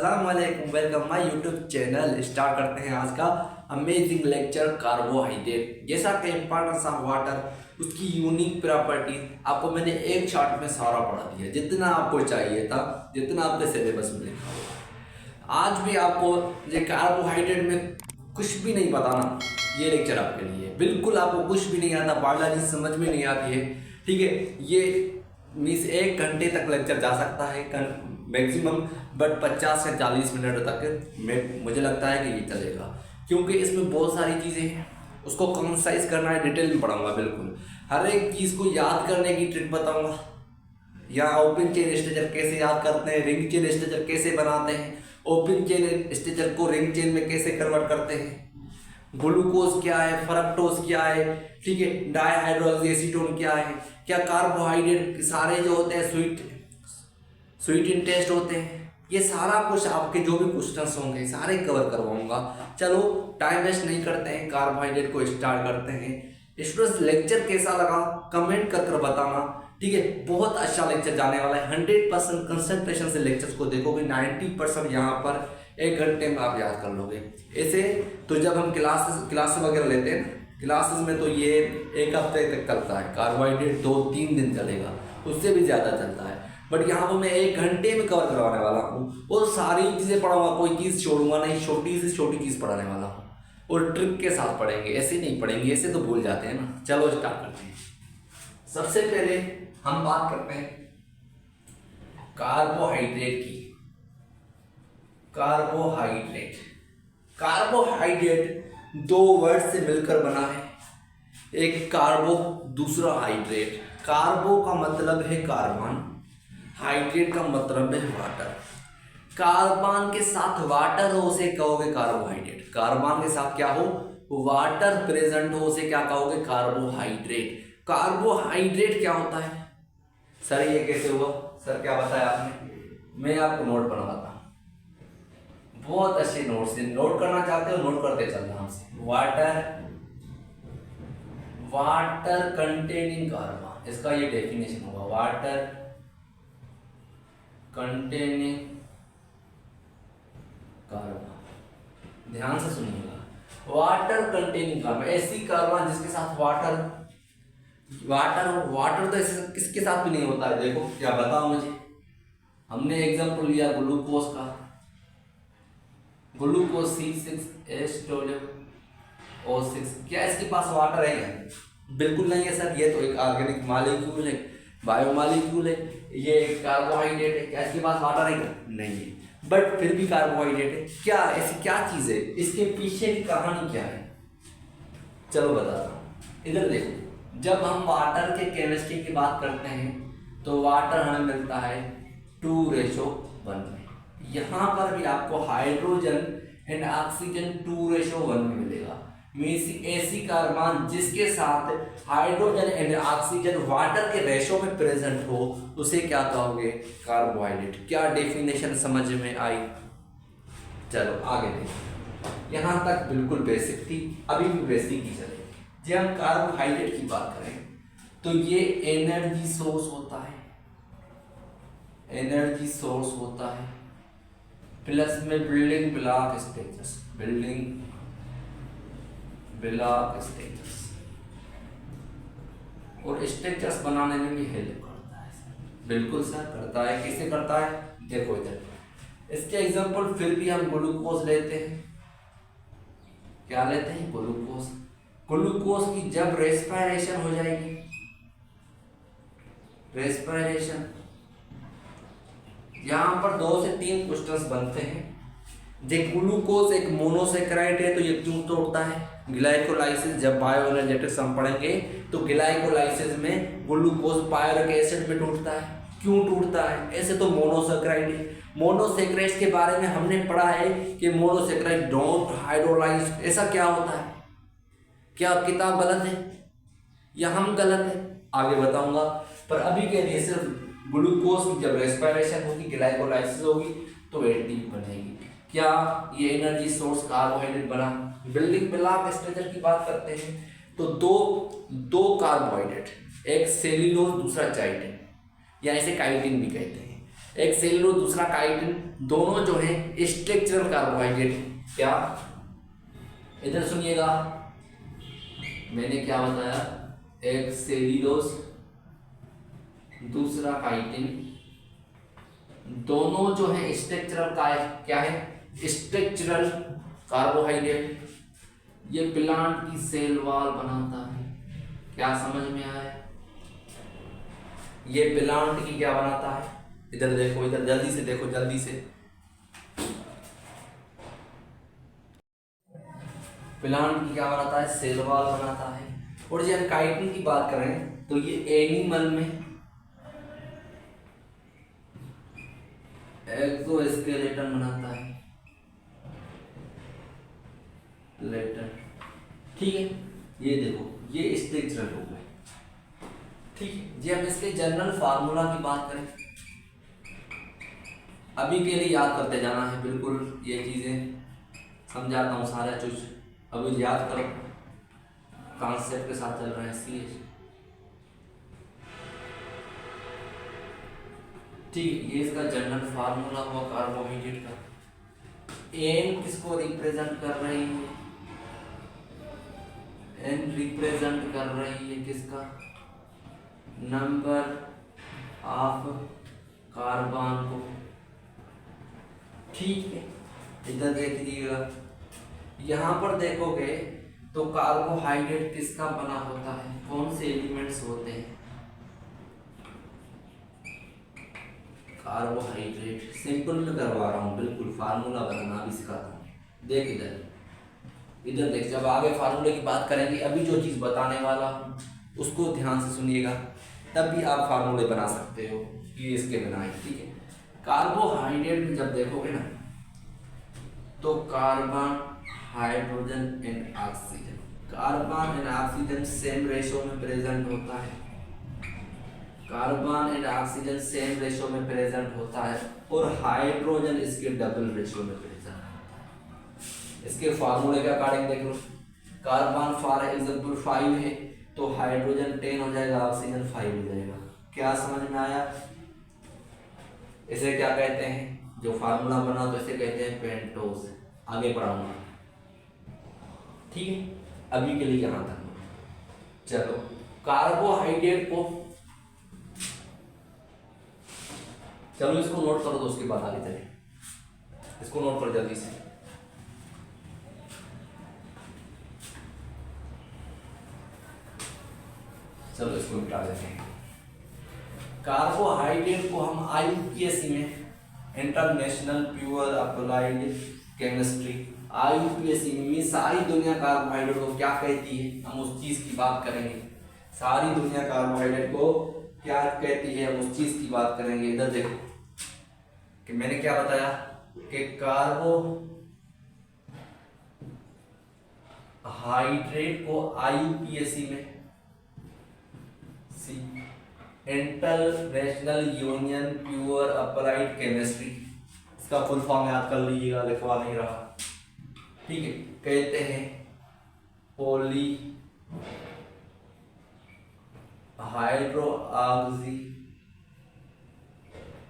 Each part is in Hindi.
अस्सलाम वालेकुम, welcome my YouTube channel. Start करते हैं आज का अमेजिंग लेक्चर कार्बोहाइड्रेट। जैसा कि इंपॉर्टेंस ऑफ वाटर, उसकी यूनिक प्रॉपर्टीज आपको मैंने एक शॉट में सारा पढ़ा दिया, जितना आपको चाहिए था, जितना आपके सिलेबस में लिखा हुआ। आज भी आपको ये कार्बोहाइड्रेट में कुछ भी नहीं बताना, ये लेक्चर आपके लिए। बिल्कुल आपको कुछ भी नहीं आता, बायोलॉजी समझ में नहीं आती है, ठीक है। ये मीन्स 1 घंटे तक लेक्चर जा सकता है मैक्सिमम, बट 50 से 40 मिनट तक मुझे लगता है कि ये चलेगा, क्योंकि इसमें बहुत सारी चीज़ें हैं। उसको कंसाइज करना है, डिटेल में पढ़ाऊंगा। बिल्कुल हर एक चीज़ को याद करने की ट्रिक बताऊंगा। या ओपन चेन स्ट्रक्चर कैसे याद करते हैं, रिंग चेन स्ट्रक्चर कैसे बनाते हैं, ओपन चेन स्ट्रक्चर को रिंग चेन में कैसे कन्वर्ट करते हैं, ग्लूकोज क्या है, फ्रक्टोज क्या है, ठीक है, डायहाइड्रोक्सी एसीटोन क्या है, क्या कार्बोहाइड्रेट सारे जो होते हैं स्वीट इन टेस्ट होते हैं। ये सारा कुछ आपके जो भी क्वेश्चंस होंगे सारे कवर करवाऊंगा। चलो टाइम वेस्ट नहीं करते हैं, कार्बोहाइड्रेट को स्टार्ट करते हैं। स्टूडेंट्स लेक्चर कैसा लगा कमेंट कर बताना, ठीक है। बहुत अच्छा लेक्चर जाने वाला है। 100% कंसंट्रेशन से लेक्चर्स को देखोगे, 90% यहाँ पर 1 घंटे में आप याद कर लोगे। ऐसे तो जब हम क्लासेस वगैरह लेते हैं, क्लासेस में तो ये 1 हफ्ते तक चलता है। कार्बोहाइड्रेट 2-3 दिन चलेगा, उससे भी ज़्यादा चलता है। बट यहाँ पर मैं 1 घंटे में कवर करवाने वाला हूँ और सारी चीज़ें पढ़ाऊंगा, कोई चीज़ छोड़ूंगा नहीं। छोटी से छोटी चीज़ पढ़ाने वाला हूँ और ट्रिक के साथ पढ़ेंगे, ऐसे नहीं पढ़ेंगे, ऐसे तो भूल जाते हैं ना। चलो स्टार्ट करते हैं। सबसे पहले हम बात करते हैं कार्बोहाइड्रेट की। कार्बोहाइड्रेट 2 वर्ड से मिलकर बना है, एक कार्बो दूसरा हाइड्रेट। कार्बो का मतलब है कार्बन, हाइड्रेट का मतलब है वाटर। कार्बन के साथ वाटर हो उसे कहोगे कार्बोहाइड्रेट। कार्बन के साथ क्या हो, वाटर प्रेजेंट हो उसे क्या कहोगे, कार्बोहाइड्रेट। कार्बोहाइड्रेट क्या होता है सर, ये कैसे हुआ सर, क्या बताया आपने? मैं आपको नोट बनवाता हूँ, बहुत अच्छे नोट से। नोट करना चाहते हो नोट करते चलना हमसे। वाटर कंटेनिंग कार्बन, इसका ये डेफिनेशन होगा, वाटर कंटेनिंग कार्बन। ध्यान से सुनिएगा, वाटर कंटेनिंग कार्बन, ऐसी कार्बन जिसके साथ वाटर तो ऐसे किसके साथ भी नहीं होता है। देखो क्या बताओ मुझे, हमने एग्जांपल लिया ग्लूकोज का, ग्लूकोज C6H12O6, क्या इसके पास वाटर है क्या? बिल्कुल नहीं है सर, ये तो एक ऑर्गेनिक मॉलिक्यूल है, बायोमॉलिक्यूल है, ये कार्बोहाइड्रेट है। क्या इसके पास वाटर है क्या? नहीं है, बट फिर भी कार्बोहाइड्रेट है। क्या ऐसी क्या चीज़ है, इसके पीछे की कहानी क्या है, चलो बताता हूँ। इधर देखो, जब हम वाटर के केमिस्ट्री की बात करते हैं तो वाटर हमें मिलता है 2:1 में। यहाँ पर भी आपको हाइड्रोजन एंड ऑक्सीजन 2:1 में मिलेगा। मीन्स ऐसी कार्बन जिसके साथ हाइड्रोजन एंड ऑक्सीजन वाटर के रेशो में प्रेजेंट हो उसे क्या कहोगे, कार्बोहाइड्रेट। क्या डेफिनेशन समझ में आई? चलो आगे देखो, यहाँ तक बिल्कुल बेसिक थी, अभी भी बेसिक ही चलेगी। जब हम कार्बोहाइड्रेट की बात करें तो ये एनर्जी सोर्स होता है, एनर्जी सोर्स होता है, प्लस में बिल्डिंग ब्लॉक स्ट्रक्चर्स, और स्ट्रक्चर्स बनाने में भी हेल्प करता है सर। बिल्कुल सर करता है। कैसे करता है देखो इधर, इसके एग्जांपल फिर भी हम ग्लूकोज लेते हैं। क्या लेते हैं, ग्लूकोज की जब रेस्पिरेशन हो जाएगी, रेस्पिरेशन, यहाँ पर 2 से 3 क्वेश्चंस बनते हैं। जे ग्लूकोज एक मोनोसेक्राइड है तो ये क्यों तोड़ता है, ग्लाइकोलाइसिस। जब बायोएनर्जेटिक्स हम पढ़ेंगे तो ग्लाइकोलाइसिस में ग्लूकोज पायरिक एसिड में टूटता है। क्यों टूटता है, ऐसे तो मोनोसेक्राइड है। मोनोसेक्राइड्स के बारे में हमने पढ़ा है कि मोनोसेक्राइड डोंट हाइड्रोलाइज, ऐसा क्या होता है? क्या किताब गलत है या हम गलत है, आगे बताऊंगा। पर अभी के लिए सिर्फ ग्लूकोज की जब रेस्पिरेशन होगी, ग्लाइकोलाइसिस होगी तो एटीपी बनेगी। क्या ये एनर्जी सोर्स कार्बोहाइड्रेट बना। बिल्डिंग ब्लॉक स्ट्रक्चर की बात करते हैं तो दो कार्बोहाइड्रेट, एक सेल्यूलोज दूसरा चाइटिन, या इसे काइटिन भी कहते हैं। एक सेलुलोज दूसरा काइटिन, दोनों जो है स्ट्रक्चरल कार्बोहाइड्रेट। क्या, इधर सुनिएगा, मैंने क्या बताया, एक सेलुलोज दूसरा काइटिन, दोनों जो है स्ट्रक्चरल का क्या है, स्ट्रक्चरल कार्बोहाइड्रेट। ये प्लांट की सेल वॉल बनाता है। क्या समझ में आया? ये प्लांट की क्या बनाता है, इधर देखो, इधर जल्दी से देखो, जल्दी से। प्लांट की क्या बनाता है, सेल वॉल बनाता है। और जब काइटिन की बात करें तो ये एनिमल में एक्सोस्केलेटन बनाता है, लेटर। ठीक है, ये देखो, ये स्ट्रक्चरल हो गए। ठीक है जी, हम इसके जनरल फार्मूला की बात करें, अभी के लिए याद करते जाना है, बिल्कुल ये चीजें समझाता हूँ सारा चीज, अभी याद करो, कॉन्सेप्ट के साथ चल रहा है इसलिए। ठीक, ये इसका जनरल फार्मूला हुआ कार्बोहाइड्रेट का। एन किसको रिप्रेजेंट कर रही है, एन रिप्रेजेंट कर रही है किसका, नंबर ऑफ कार्बन को। ठीक है, इधर देख लीजिएगा, यहां पर देखोगे तो कार्बोहाइड्रेट किसका बना होता है, कौन से एलिमेंट्स होते हैं, कार्बोहाइड्रेट। सिंपल में करवा रहा हूँ, बिल्कुल फार्मूला बनाना भी सिखाता हूँ। देख इधर, इधर देख, जब आगे फार्मूले की बात करेंगे, अभी जो चीज बताने वाला हूँ उसको ध्यान से सुनिएगा, तब भी आप फार्मूले बना सकते हो, ये इसके बिना ही। ठीक है, कार्बोहाइड्रेट में जब देखोगे ना तो carbon, hydrogen and oxygen, carbon and oxygen same ratio में प्रेजेंट होता है, carbon and oxygen same ratio में प्रेजेंट होता है, और हाइड्रोजन इसके डबल रेशो में प्रेजेंट होता है। इसके फार्मूले के अकॉर्डिंग देख लो, कार्बन फॉर एग्जांपल 5 है तो हाइड्रोजन 10 हो जाएगा, ऑक्सीजन 5 हो जाएगा। क्या समझ में आया? इसे क्या कहते हैं, जो फार्मूला बना तो इसे कहते हैं पेंटोस। आगे पढ़ाऊंगा। ठीक है, अभी के लिए यहां तक। चलो, कार्बोहाइड्रेट को, चलो इसको नोट करो तो उसके बाद आगे चले। इसको नोट करो जल्दी से। चलो इसको मिटा देते हैं। कार्बोहाइड्रेट को हम आईयूपीएसी में, international pure applied chemistry, IUPAC में सारी दुनिया कार्बोहाइड्रेट को क्या कहती है, हम उस चीज की बात करेंगे। सारी दुनिया कार्बोहाइड्रेट को क्या कहती है, हम उस चीज की बात करेंगे। इधर देखो कि मैंने क्या बताया कि कार्बोहाइड्रेट को आईयूपीएसी में, international union pure applied chemistry, इसका फुल फॉर्म याद कर लीजिएगा, लिखवा नहीं रहा। ठीक है, कहते हैं poly hydro oxy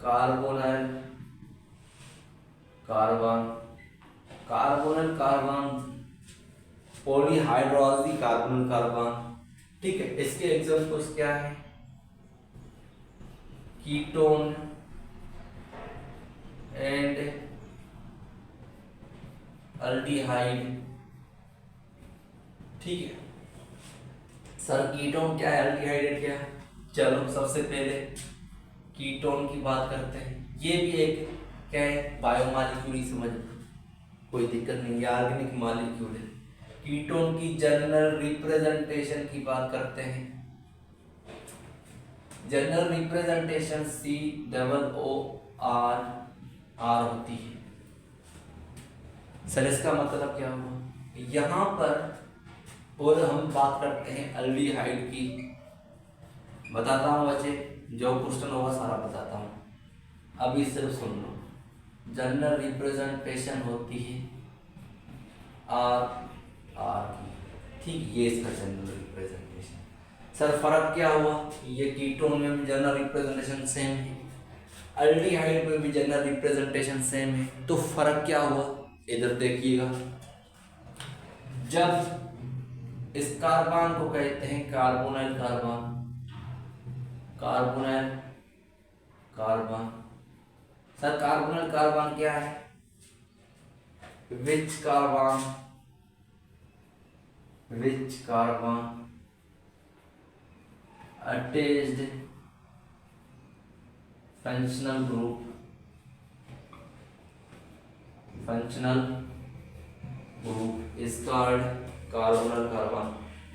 कार्बोनल carbon, कार्बोनल carbon, poly hydroxy कार्बोनल carbon. ठीक है, इसके एग्जांपल्स क्या है, कीटोन एंड अल्डिहाइड। ठीक है सर, कीटोन क्या है, अल्डिहाइड क्या है? चलो सबसे पहले कीटोन की बात करते हैं। ये भी एक क्या है, बायोमॉलिक्यूल ही समझ, कोई दिक्कत नहीं, ऑर्गेनिक मॉलिक्यूल है। कीटोन की जनरल रिप्रेजेंटेशन की बात करते हैं। जनरल रिप्रेजेंटेशन COOR होती है। सर इसका मतलब क्या हुआ यहाँ पर, और हम बात करते हैं अल्डिहाइड की। बताता हूँ बच्चे, जो क्वेश्चन होगा सारा बताता हूँ, अभी सिर्फ सुन लो। जनरल रिप्रेजेंटेशन होती है R की। ठीक, ये इसका जनरल रिप्रेजेंटेशन। सर फर्क क्या हुआ, ये कीटोन में जनरल रिप्रेजेंटेशन सेम है, अल्डिहाइड में भी जनरल रिप्रेजेंटेशन सेम है। तो फर्क क्या हुआ, इधर देखिएगा, जब इस कार्बन को कहते हैं carbonyl carbon, carbonyl carbon. Sir carbonyl carbon क्या है, which carbon attached functional group is called carbonyl carbon.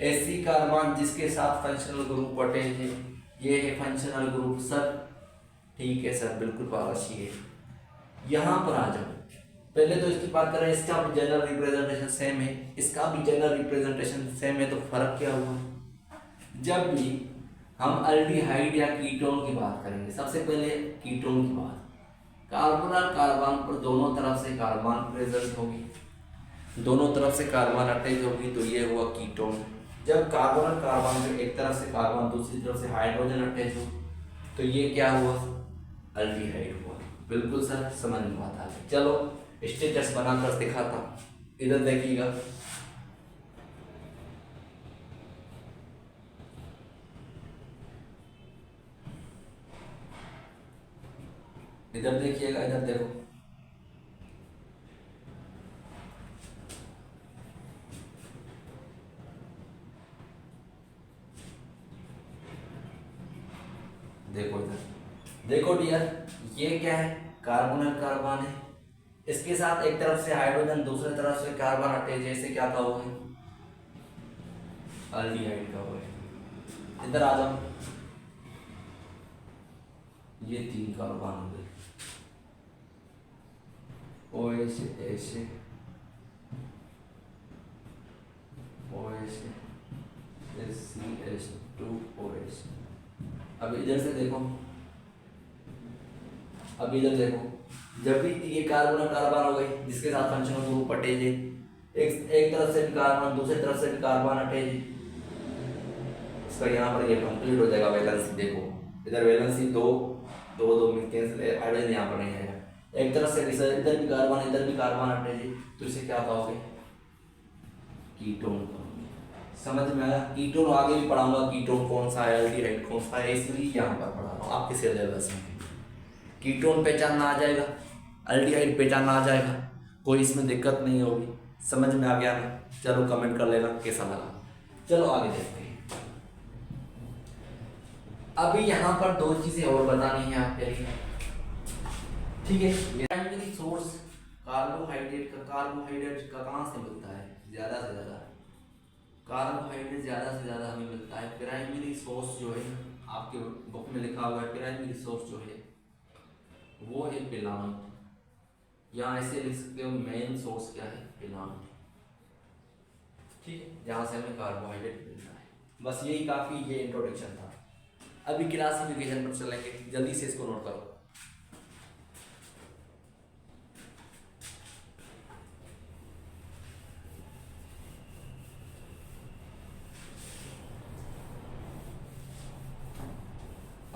ऐसी कार्बन जिसके साथ फंक्शनल ग्रुप अटैच है, ये है फंक्शनल ग्रुप। सर ठीक है सर, बिल्कुल पारसी है। यहाँ पर आ जाओ, पहले तो इसकी बात करें, इसका भी जनरल रिप्रेजेंटेशन सेम है, इसका भी जनरल रिप्रेजेंटेशन सेम है। तो फर्क क्या हुआ, जब भी हम अल्डिहाइड या कीटोन की बात करेंगे, सबसे पहले कीटोन की बात, कार्बोनाइल कार्बन पर दोनों तरफ से कार्बन प्रेजेंट होगी, दोनों तरफ से कार्बन अटैच होगी, तो ये हुआ कीटोन। जब कार्बोनाइल कार्बन पे एक तरफ से कार्बन दूसरी तरफ से हाइड्रोजन अटैच हो, तो ये क्या हुआ, अल्डिहाइड हुआ। बिल्कुल सर, समझ में बात आ गई। चलो स्टेटस बनाकर दिखाता हूँ, इधर देखिएगा, इधर देखिएगा, इधर देखो, देखो इधर देखो डियर, ये क्या है, कार्बोनाइल कार्बन है, इसके साथ एक तरफ से हाइड्रोजन दूसरी तरफ से कार्बन अटैच, जैसे क्या का हुआ है, अल्डिहाइड का हुआ है। इधर आ जाओ, ये 3 कार्बन हो गए, OH ऐसे OH CH2OH। अब इधर से देखो, अब इधर देखो, जब भी ये कार्बन कार्बन हो गई जिसके साथ फंक्शनल ग्रुप अटैच है, एक तरफ से भी कार्बन दूसरी तरफ से भी कार्बन अटैच है, इसका यहाँ पर ये कंप्लीट हो जाएगा वैलेंसी। देखो इधर वैलेंसी 2 2 2 में कैंसिल है, हाइड्रोजन यहाँ पर नहीं आएगा। एक तरफ से इधर भी कार्बन इधर भी कार्बन अटैच है, तो इसे क्या कहोगे, कीटोन कहोगे। समझ में आया, कीटोन आगे भी पढ़ाऊंगा, कीटोन कौन सा है, अल्डिहाइड कौन सा है, इसलिए यहाँ पर पढ़ा रहा हूँ आपके सिलेबस में। कीटोन पहचानना आ जाएगा, अल्डिहाइड पहचानना आ जाएगा, कोई इसमें दिक्कत नहीं होगी। समझ में आ गया ना, चलो कमेंट कर लेना कैसा लगा। चलो आगे देखते हैं। अभी यहाँ पर 2 चीजें और बतानी है आपके लिए, ठीक है। प्राइमरी सोर्स कार्बोहाइड्रेट का कहाँ से मिलता है, ज्यादा से ज्यादा कार्बोहाइड्रेट ज्यादा से ज्यादा हमें मिलता है। प्राइमरी सोर्स जो है, आपके बुक में लिखा हुआ है, प्राइमरी सोर्स जो है वो है प्लांट, या ऐसे लिख सकते हो मेन सोर्स क्या है, प्लांट, ठीक है, जहाँ से हमें कार्बोहाइड्रेट मिलता है। बस यही काफी, ये इंट्रोडक्शन था। अभी क्लासिफिकेशन पर चलेंगे, जल्दी से इसको नोट करो।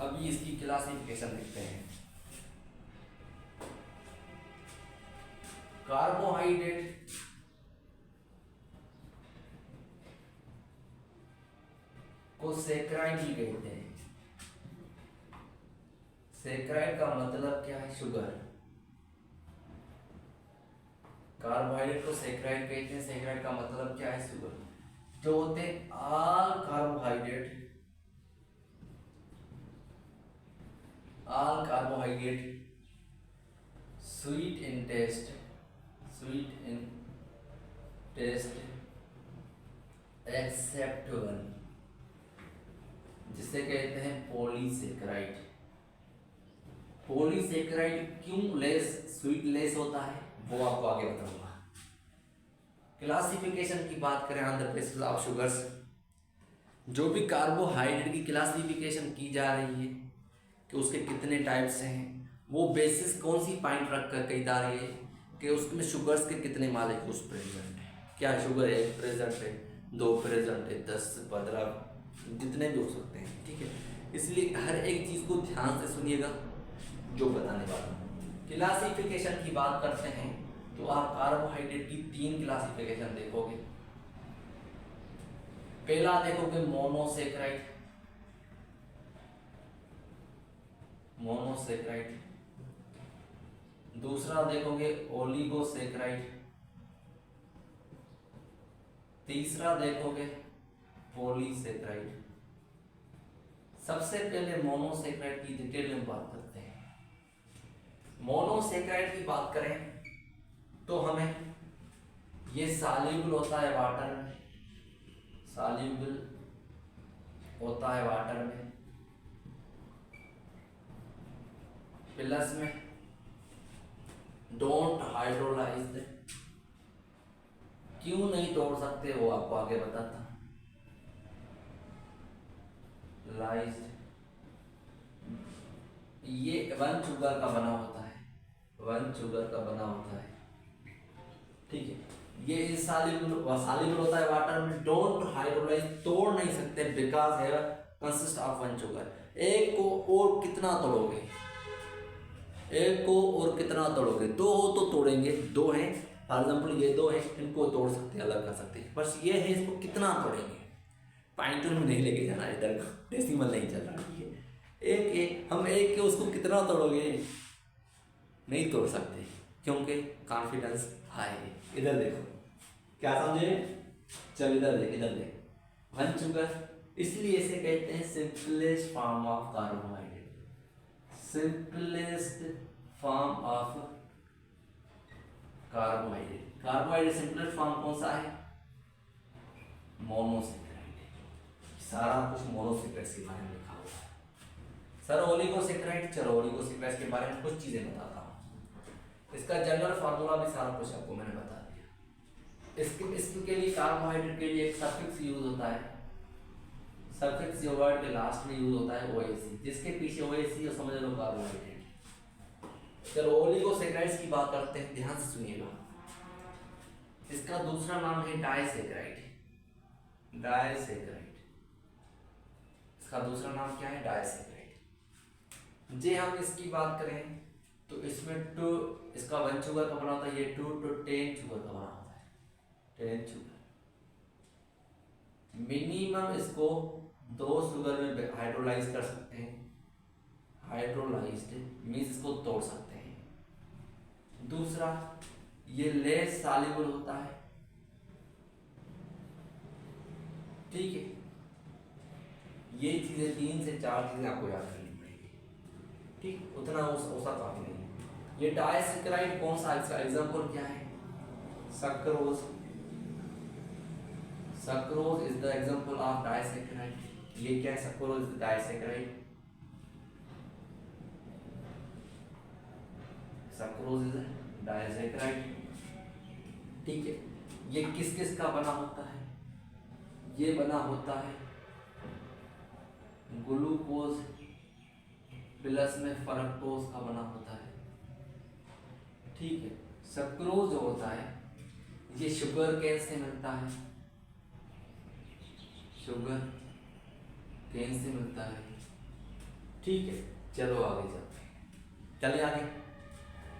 अभी इसकी क्लासिफिकेशन देखते हैं। कार्बोहाइड्रेट को सैकराइड भी कहते हैं। सैकराइड का मतलब क्या है, शुगर। कार्बोहाइड्रेट को सैकराइड कहते हैं, सैकराइड का मतलब क्या है, शुगर। जो होते हैं all carbohydrate sweet in taste except one, जिसे कहते हैं पॉलीसेकेराइड। पॉलीसेकेराइड क्यों स्वीट लेस होता है, वो आपको आगे बताऊंगा। क्लासिफिकेशन की बात करें on the basis of sugars, जो भी कार्बोहाइड्रेट की क्लासिफिकेशन की जा रही है कि उसके कितने टाइप्स हैं, वो बेसिस कौन सी पॉइंट रखकर कही जा रही है कि उसमें शुगर्स के कितने मॉलिक्यूल्स प्रेजेंट है। क्या शुगर 1 प्रेजेंट है, 2 प्रेजेंट है, 10 15 जितने भी हो सकते हैं, ठीक है। इसलिए हर एक चीज़ को ध्यान से सुनिएगा, जो बताने वाला हूँ। क्लासिफिकेशन की बात करते हैं तो आप कार्बोहाइड्रेट की 3 क्लासिफिकेशन देखोगे। पहला देखोगे मोनोसेक्राइड, मोनोसेक्राइड। दूसरा देखोगे ओलिगोसेक्राइड। तीसरा देखोगे पॉलीसेक्राइड। सबसे पहले मोनोसेक्राइड की डिटेल में बात करते हैं। मोनोसेक्राइड की बात करें तो हमें ये सॉल्युबल होता है वाटर में, सॉल्युबल होता है वाटर में, प्लस में डोंट हाइड्रोलाइज्ड। क्यों नहीं तोड़ सकते वो आपको आगे बताता। लाइज्ड, ये वन शुगर का बना होता है, वन शुगर का बना होता है, ठीक है। ये इनसॉल्युबल होता है वाटर में, डोंट हाइड्रोलाइज, तोड़ नहीं सकते, बिकॉज है कंसिस्ट ऑफ वन शुगर। एक को और कितना तोड़ोगे, एक को और कितना तोड़ोगे, दो हो तो तोड़ेंगे, दो हैं फॉर एग्जाम्पल, ये दो हैं, इनको तोड़ सकते हैं, अलग कर सकते हैं, बस ये है इसको कितना तोड़ेंगे। पॉइंट में नहीं लेके जाना, इधर डेसिमल नहीं चल रहा, ठीक है। एक एक हम एक के उसको कितना तोड़ोगे, नहीं तोड़ सकते क्योंकि कॉन्फिडेंस हाई है। इधर देखो, क्या समझे, चल इधर देख, इधर देख, वन शुगर, इसलिए इसे कहते हैं simplest form of carbohydrate, simplest form of carbohydrate. Carbohydrate simplest form कौन सा है, मोनोसेक्राइड। सारा कुछ मोनोसेक्राइड्स के बारे में लिखा हुआ है। सर ओलिगोसेक्राइड, चलो ओलिगोसेक्राइड्स के बारे में कुछ चीजें बताता हूँ। इसका जनरल फार्मूला भी सारा कुछ आपको मैंने बता दिया। इसके लिए कार्बोहाइड्रेट के लिए एक सफिक्स यूज होता है, सफिक्स जो वर्ड के लास्ट में यूज होता है ओएसी, जिसके पीछे ओएसी और समझ लो कार्बोहाइड्रेट। चलो ओलिगोसेक्राइड्स की बात करते हैं, ध्यान से सुनिएगा। इसका दूसरा नाम है डाइसेक्राइड, डाइसेक्राइड। इसका दूसरा नाम क्या है, डाइसेक्राइड। जे हम इसकी बात करें तो इसमें टू, इसका वन शुगर का बना होता है, ये 2 to 10 शुगर का बना होता है, 10 शुगर। मिनिमम इसको 2 शुगर में हाइड्रोलाइज कर सकते हैं, हाइड्रोलाइज्ड मीन्स इसको तोड़ सकते हैं। दूसरा, ये लेस सॉल्युबल होता है, ठीक है। ये चीजें 3 से 4 चीजें आपको याद करनी पड़ेगी, ठीक, उतना उसका काफी नहीं है। ये डाइसेक्राइड कौन सा, इसका एग्जांपल क्या है, sucrose, sucrose is the example of disaccharide. ये क्या है, sucrose is disaccharide, sucrose is disaccharide, ठीक है। ये किस किस का बना होता है, ये बना होता है ग्लूकोज प्लस में फ्रक्टोज का बना होता है, ठीक है। सक्रोज जो होता है ये शुगर केन से मिलता है, शुगर केन से मिलता है, ठीक है। चलो आगे चलते हैं, चलिए आगे।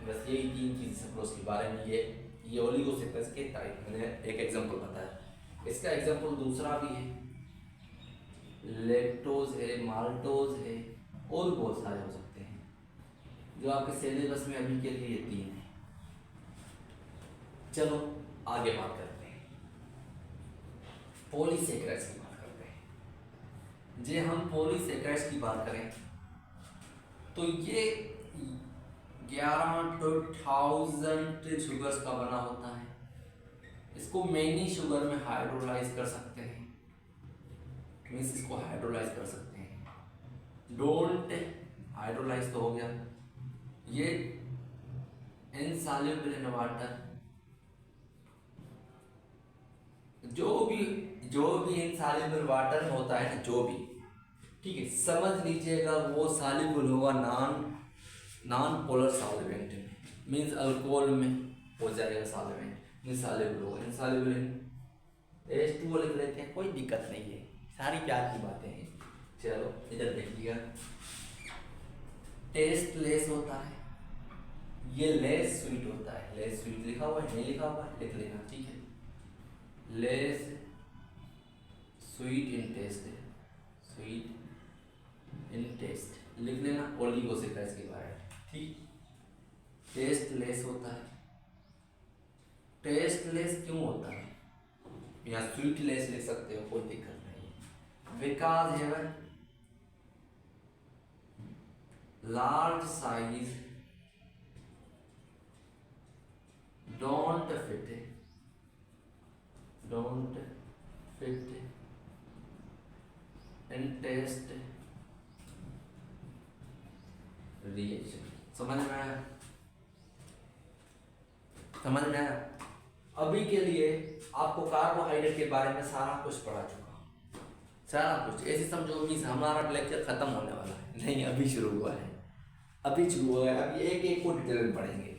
बस यही 3 चीज सक्रोज के बारे में। ये ओलिगोसेक्राइड्स के टाइप, मैंने एक एग्जांपल बताया। इसका एग्जांपल दूसरा भी है, लैक्टोज है, माल्टोज है, और बहुत सारे हो सकते हैं, जो आपके सिलेबस में अभी के लिए ये 3 है। चलो आगे बात करते हैं, पॉलीसेक्राइड्स की बात करते हैं। जे हम पॉलीसेक्राइड्स की बात करें तो ये 11 to 1000 शुगर्स का बना होता है। इसको मैनी शुगर में हाइड्रोलाइज कर सकते हैं, मीन्स इसको हाइड्रोलाइज कर सकते हैं। डोंट हाइड्रोलाइज तो हो गया, ये इनसॉल्युबल इन वाटर, जो भी इनसॉल्युबल वाटर में होता है, जो भी, ठीक है, समझ लीजिएगा वो सॉल्युबल होगा नॉन पोलर सॉल्वेंट में, मीन्स अल्कोहल में हो जाएगा सॉल्वेंट, इनसॉल्युबल होगा, इनसॉल्युबल इन H2O लिख लेते हैं, कोई दिक्कत नहीं है, सारी प्यार की बातें हैं। चलो इधर देखिएगा, टेस्टलेस होता है, ये लेस स्वीट होता है। लेस स्वीट लिखा हुआ है, नहीं लिखा हुआ है लिख लेना, ठीक है। लेस स्वीट इन टेस्ट है, स्वीट इन टेस्ट लिख लेना, ओलिगोसैकेराइड्स के बारे में, ठीक। टेस्टलेस होता है। टेस्टलेस क्यों होता है, या स्वीटलेस लिख सकते हो, कोई दिक्कत नहीं है। Because have large size don't fit in test reaction. समझ में आया, समझ में आया। अभी के लिए आपको कार्बोहाइड्रेट के बारे में सारा कुछ पढ़ा चुका हूं, सारा कुछ। ऐसे समझो कि हमारा लेक्चर खत्म होने वाला है, नहीं अभी शुरू हुआ है, अभी शुरू हुआ है। अभी एक एक को डिटेल में पढ़ेंगे।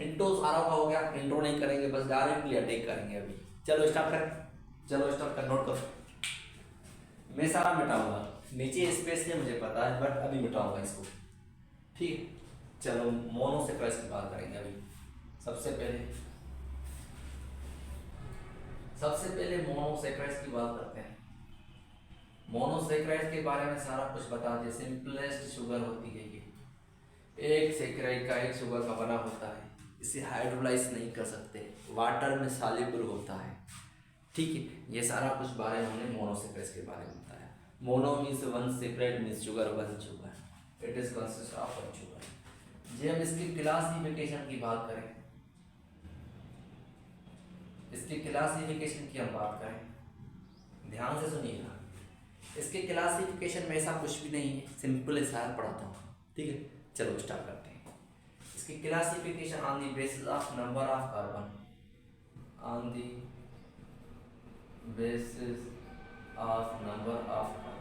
इंट्रो सारा का हो गया, इंट्रो नहीं करेंगे, बस डायरेक्टली अटैक करेंगे अभी। चलो स्टार्ट करें, चलो स्टार्ट कर, नोट करो। मैं सारा मिटाऊंगा, नीचे स्पेस है मुझे पता है, बट अभी मिटाऊंगा इसको, ठीक। चलो मोनोसैकेराइड्स की बात करेंगे अभी। सबसे पहले मोनोसैकेराइड्स की बात करते हैं। मोनोसैकेराइड्स के बारे में सारा कुछ बता दिया। सिंपलेस्ट शुगर होती है ये, एक सैकेराइड का एक शुगर का बना होता है, इसे हाइड्रोलाइज नहीं कर सकते, वाटर में सॉल्युबल होता है, ठीक है। ये सारा कुछ बारे में हमने मोनोसैकेराइड्स के बारे में बताया। Mono means one saccharide means sugar, one sugar, it is consist of one sugar. जे हम इसकी क्लासिफिकेशन की बात करें, इसकी क्लासिफिकेशन की हम बात करें, ध्यान से सुनिएगा। इसके क्लासिफिकेशन में ऐसा कुछ भी नहीं है, सिंपल हिसाब पढ़ाता हूँ, ठीक है। चलो स्टार्ट करते हैं। इसकी classification on the basis of number of carbon, on the basis of number of carbon.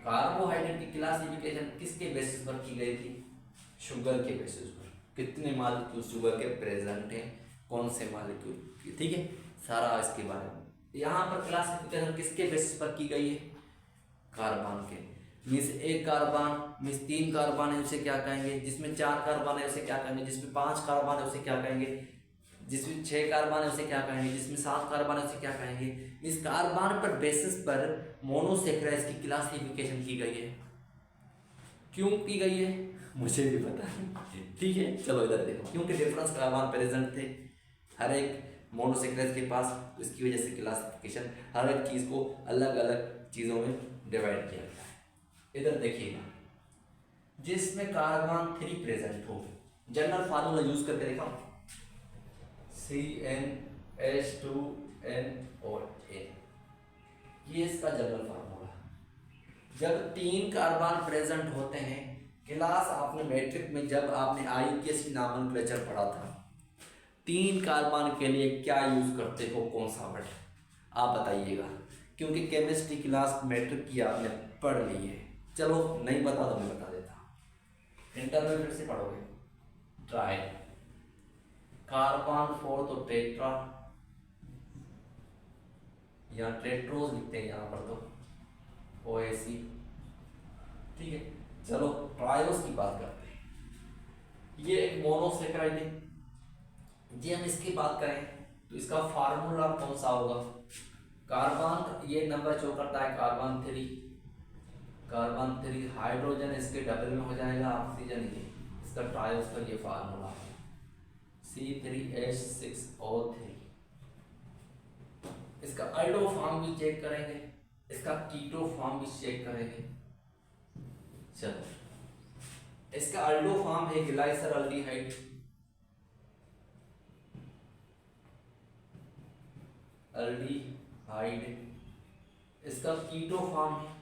Carbohydrate की क्लासिफिकेशन किसके बेसिस पर की गई थी, शुगर के बेसिस पर। कितने मॉलिक्यूल शुगर के प्रेजेंट हैं, कौन से मॉलिक्यूल, ठीक है, सारा इसके बारे में। यहाँ पर क्लासिफिकेशन किसके बेसिस पर की गई है, कार्बन के। मीन्स एक कार्बन मीन्स 3 कार्बन है उसे क्या कहेंगे, जिसमें 4 कार्बन है उसे क्या कहेंगे, जिसमें 5 कार्बन है उसे क्या कहेंगे, जिसमें 6 कार्बन है उसे क्या कहेंगे, जिसमें 7 कार्बन है उसे क्या कहेंगे। इस कार्बन पर बेसिस पर मोनोसैकेराइड्स की क्लासिफिकेशन की गई है। क्यों की गई है मुझे भी पता है, ठीक है। चलो इधर देखो, क्योंकि डिफरेंस कार्बन प्रेजेंट थे हर एक मोनोसैकेराइड्स के पास, तो इसकी वजह से क्लासिफिकेशन हर एक चीज़ को अलग अलग चीज़ों में डिवाइड किया गया है। इधर देखिएगा, जिसमें कार्बन 3 प्रेजेंट हो, जनरल फार्मूला यूज करके देखा, CnH2nOA, ये इसका जनरल फार्मूला। जब 3 कार्बन प्रेजेंट होते हैं, क्लास आपने मैट्रिक में जब आपने IUPAC नॉमेनक्लेचर पढ़ा था, 3 कार्बन के लिए क्या यूज करते हो, कौन सा वर्ड, आप बताइएगा, क्योंकि केमिस्ट्री क्लास मैट्रिक की आपने पढ़ ली है। चलो नहीं पता तो मैं बता देता हूँ, इंटर में फिर से पढ़ोगे। ट्राई कार्बन 4 तो टेट्रा या टेट्रोज लिखते हैं यहाँ पर, तो OAC, ठीक है। चलो ट्रायोस की बात करते हैं। ये एक मोनोसैकेराइड है। जी हम इसकी बात करें तो इसका फार्मूला कौन सा होगा, कार्बन, ये नंबर शो करता है कार्बन 3 हाइड्रोजन इसके डबल में हो जाएगा ऑक्सीजन, ये इसका ट्रायोस का ये फार्मूला है, C3H6O3। इसका अल्डो फॉर्म भी चेक करेंगे, इसका कीटो फॉर्म भी चेक करेंगे। चलो इसका अल्डो फॉर्म है ग्लाइसरल्डिहाइड, इसका कीटो फॉर्म है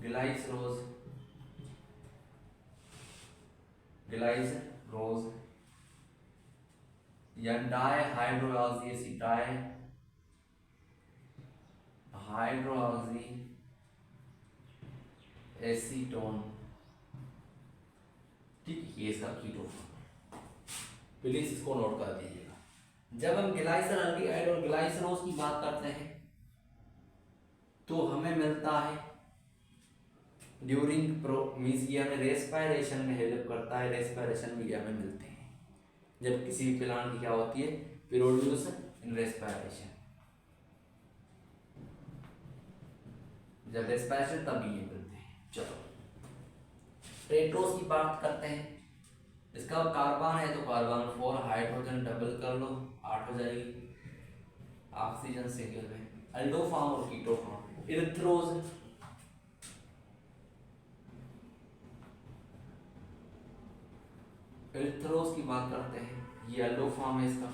ग्लाइसरोज, या डायहाइड्रोऑक्सी, एसीटोन, ठीक, ये इसका कीटो फॉर्म, प्लीज इसको नोट कर दीजिएगा। जब हम ग्लाइसरल्डिहाइड और ग्लाइसरोज की बात करते हैं तो हमें मिलता है ड्यूरिंग प्रो मीन्स ये हमें रेस्पायरेशन में हेल्प करता है, रेस्पायरेशन में ये हमें मिलते हैं जब किसी प्लांट की क्या होती है, प्रोड्यूस इन रेस्पायरेशन, जब रेस्पायरेशन तब ये मिलते हैं। चलो पेट्रोस की बात करते हैं। इसका कार्बन है तो कार्बन 4, हाइड्रोजन डबल कर लो 8 हो जाएगी, ऑक्सीजन सिंगल में, अल्डो फॉर्म और कीटो फॉर्म। इरिथ्रोज इरिथ्रोज की बात करते हैं, ये अल्डो फॉर्म है इसका।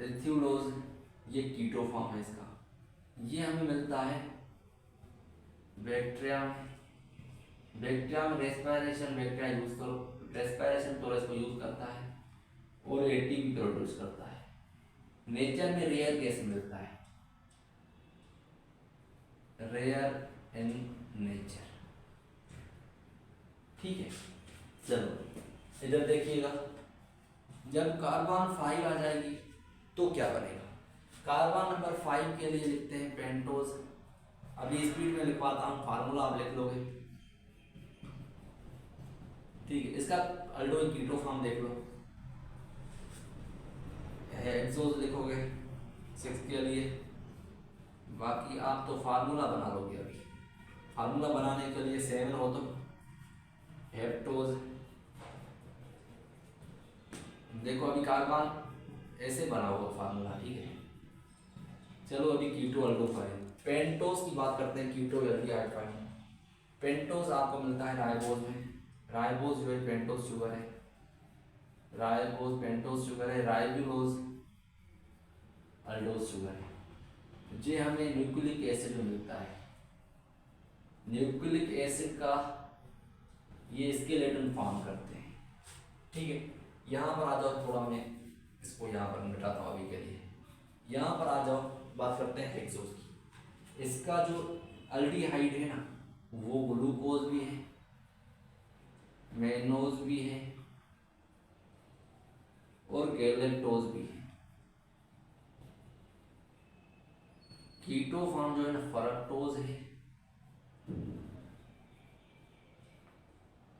इरिथ्रोज ये कीटो फॉर्म है इसका। ये हमें मिलता है बैक्टीरिया में। बैक्टीरिया में रेस्पायरेशन, बैक्टीरिया यूज करो, रेस्पायरेशन तो इसको यूज करता है और एटीपी प्रोड्यूस करता है। नेचर में रेयर गैस मिलता है, रेयर इन नेचर। ठीक है, चलो इधर देखिएगा, जब कार्बन 5 आ जाएगी तो क्या बनेगा। कार्बन नंबर 5 के लिए लिखते हैं पेंटोज। अभी स्पीड में लिखवाता हूँ, फार्मूला आप लिख लोगे। ठीक है, इसका अल्डोइन कीटो फॉर्म देख लो, हेक्सोज लिखोगे 6 के लिए, बाकी आप तो फार्मूला बना लोगे। अभी फार्मूला बनाने के लिए 7 हो तो हेप्टोज। देखो अभी कार्बन ऐसे बना हुआ फार्मूला, ठीक है। चलो अभी कीटो अल्डोफाइन, पेंटोज की बात करते हैं, कीटो एल्डिहाइड। पेंटोज आपको मिलता है राइबोज में। राइबोज जो है पेंटोज शुगर है, राइबोज पेंटोज शुगर है, राइबोज अल्डोज शुगर है। ये हमें न्यूक्लिक एसिड में मिलता है। न्यूक्लिक एसिड का ये स्केलेटन फॉर्म करते हैं। ठीक है, यहाँ पर आ जाओ, थोड़ा मैं इसको यहाँ पर मिटाता हूँ अभी के लिए। यहाँ पर आ जाओ, बात करते हैं हेक्सोज की। इसका जो अल्डिहाइड है ना, वो ग्लूकोज भी है, मेनोज भी है और गैलेक्टोज भी है। कीटो फॉर्म जो है ना, फरक्टोज है,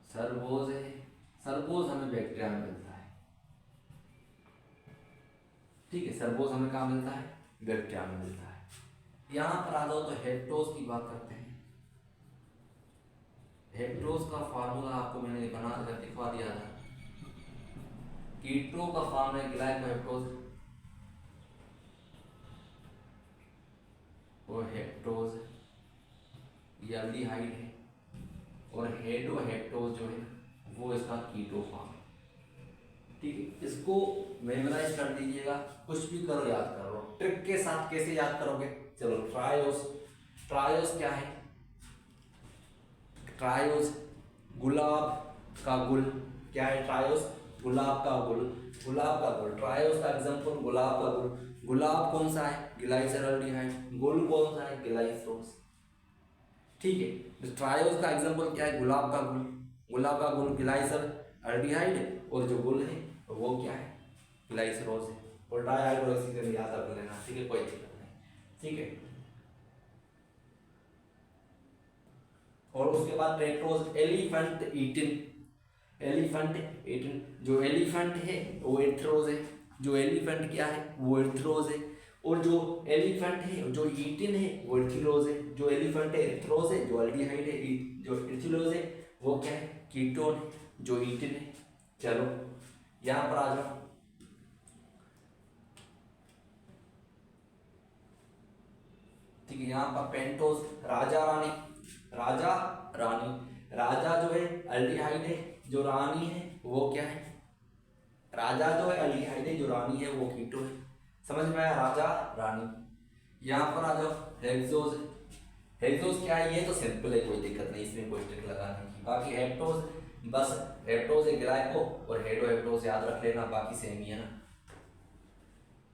सर्वोज है। सर्वोज हमें बैक्टीरिया में मिलता है। ठीक है, सर्वोज हमें कहाँ मिलता है, बैक्टीरिया में मिलता है। यहां पर आ जाओ तो हेप्टोज की बात करते हैं। हेप्टोज का फार्मूला आपको मैंने बना कर दिखवा दिया था। कीटो का फॉर्म है ग्लाइकोहेप्टोज, वो हेप्टोज ये एल्डिहाइड है, और हेडोहेप्टोज जो है वो इसका कीटो फॉर्म है। ठीक है, इसको मेमोराइज कर दीजिएगा, कुछ भी करो याद कर लो। ट्रिक के साथ कैसे याद करोगे, चलो ट्रायोस। ट्रायोस क्या है, ट्रायोस गुलाब का गुल। क्या है ट्रायोस, गुलाब का गुल, गुलाब का गुल। ट्रायोस का एग्जांपल गुलाब का गुल। गुलाब कौन सा है, ग्लाइसरॉल्डिहाइड। गुल कौन सा है, ग्लाइसरोस। ठीक है, ट्रायोस का एग्जांपल क्या है, गुलाब का गुल। गुलाब का गुल ग्लाइसरॉल्डिहाइड, और जो गुल है वो क्या है, ग्लाइसरोस है। और डाइहाइड्रोक्सी याद रख लेना, ठीक है, कोई दिक्कत नहीं। ठीक है, और उसके बाद पेट्रोज एलिफेंट ईटिन। एलिफेंट ईटिन, जो एलिफेंट है वो एर्थ्रोज है। जो एलिफेंट क्या है, वो एर्थ्रोज है। और जो एलिफेंट है जो ईटिन है वो एर्थिलोज है। जो एलिफेंट है एर्थ्रोज है, जो एल्डिहाइड है जो एर्थिलोज है वो क्या है, कीटोन है, जो ईटिन है। चलो यहां पर आ जाओ, ठीक है। यहाँ पर पेंटोज राजा रानी, राजा रानी। राजा जो है एल्डिहाइड है, जो रानी है वो क्या है, राजा जो है एल्डिहाइड है, जो रानी है वो कीटो है। समझ में आया, राजा रानी। यहाँ पर आ जाओ, हेक्सोज। हेक्सोज क्या है, ये तो सिंपल है, कोई दिक्कत नहीं, इसमें कोई ट्रिक लगाने की। बाकी हेप्टोज, बस हेप्टोज है ग्लाइको और हेडोहेप्टोज याद रख लेना, बाकी सेम ही है ना।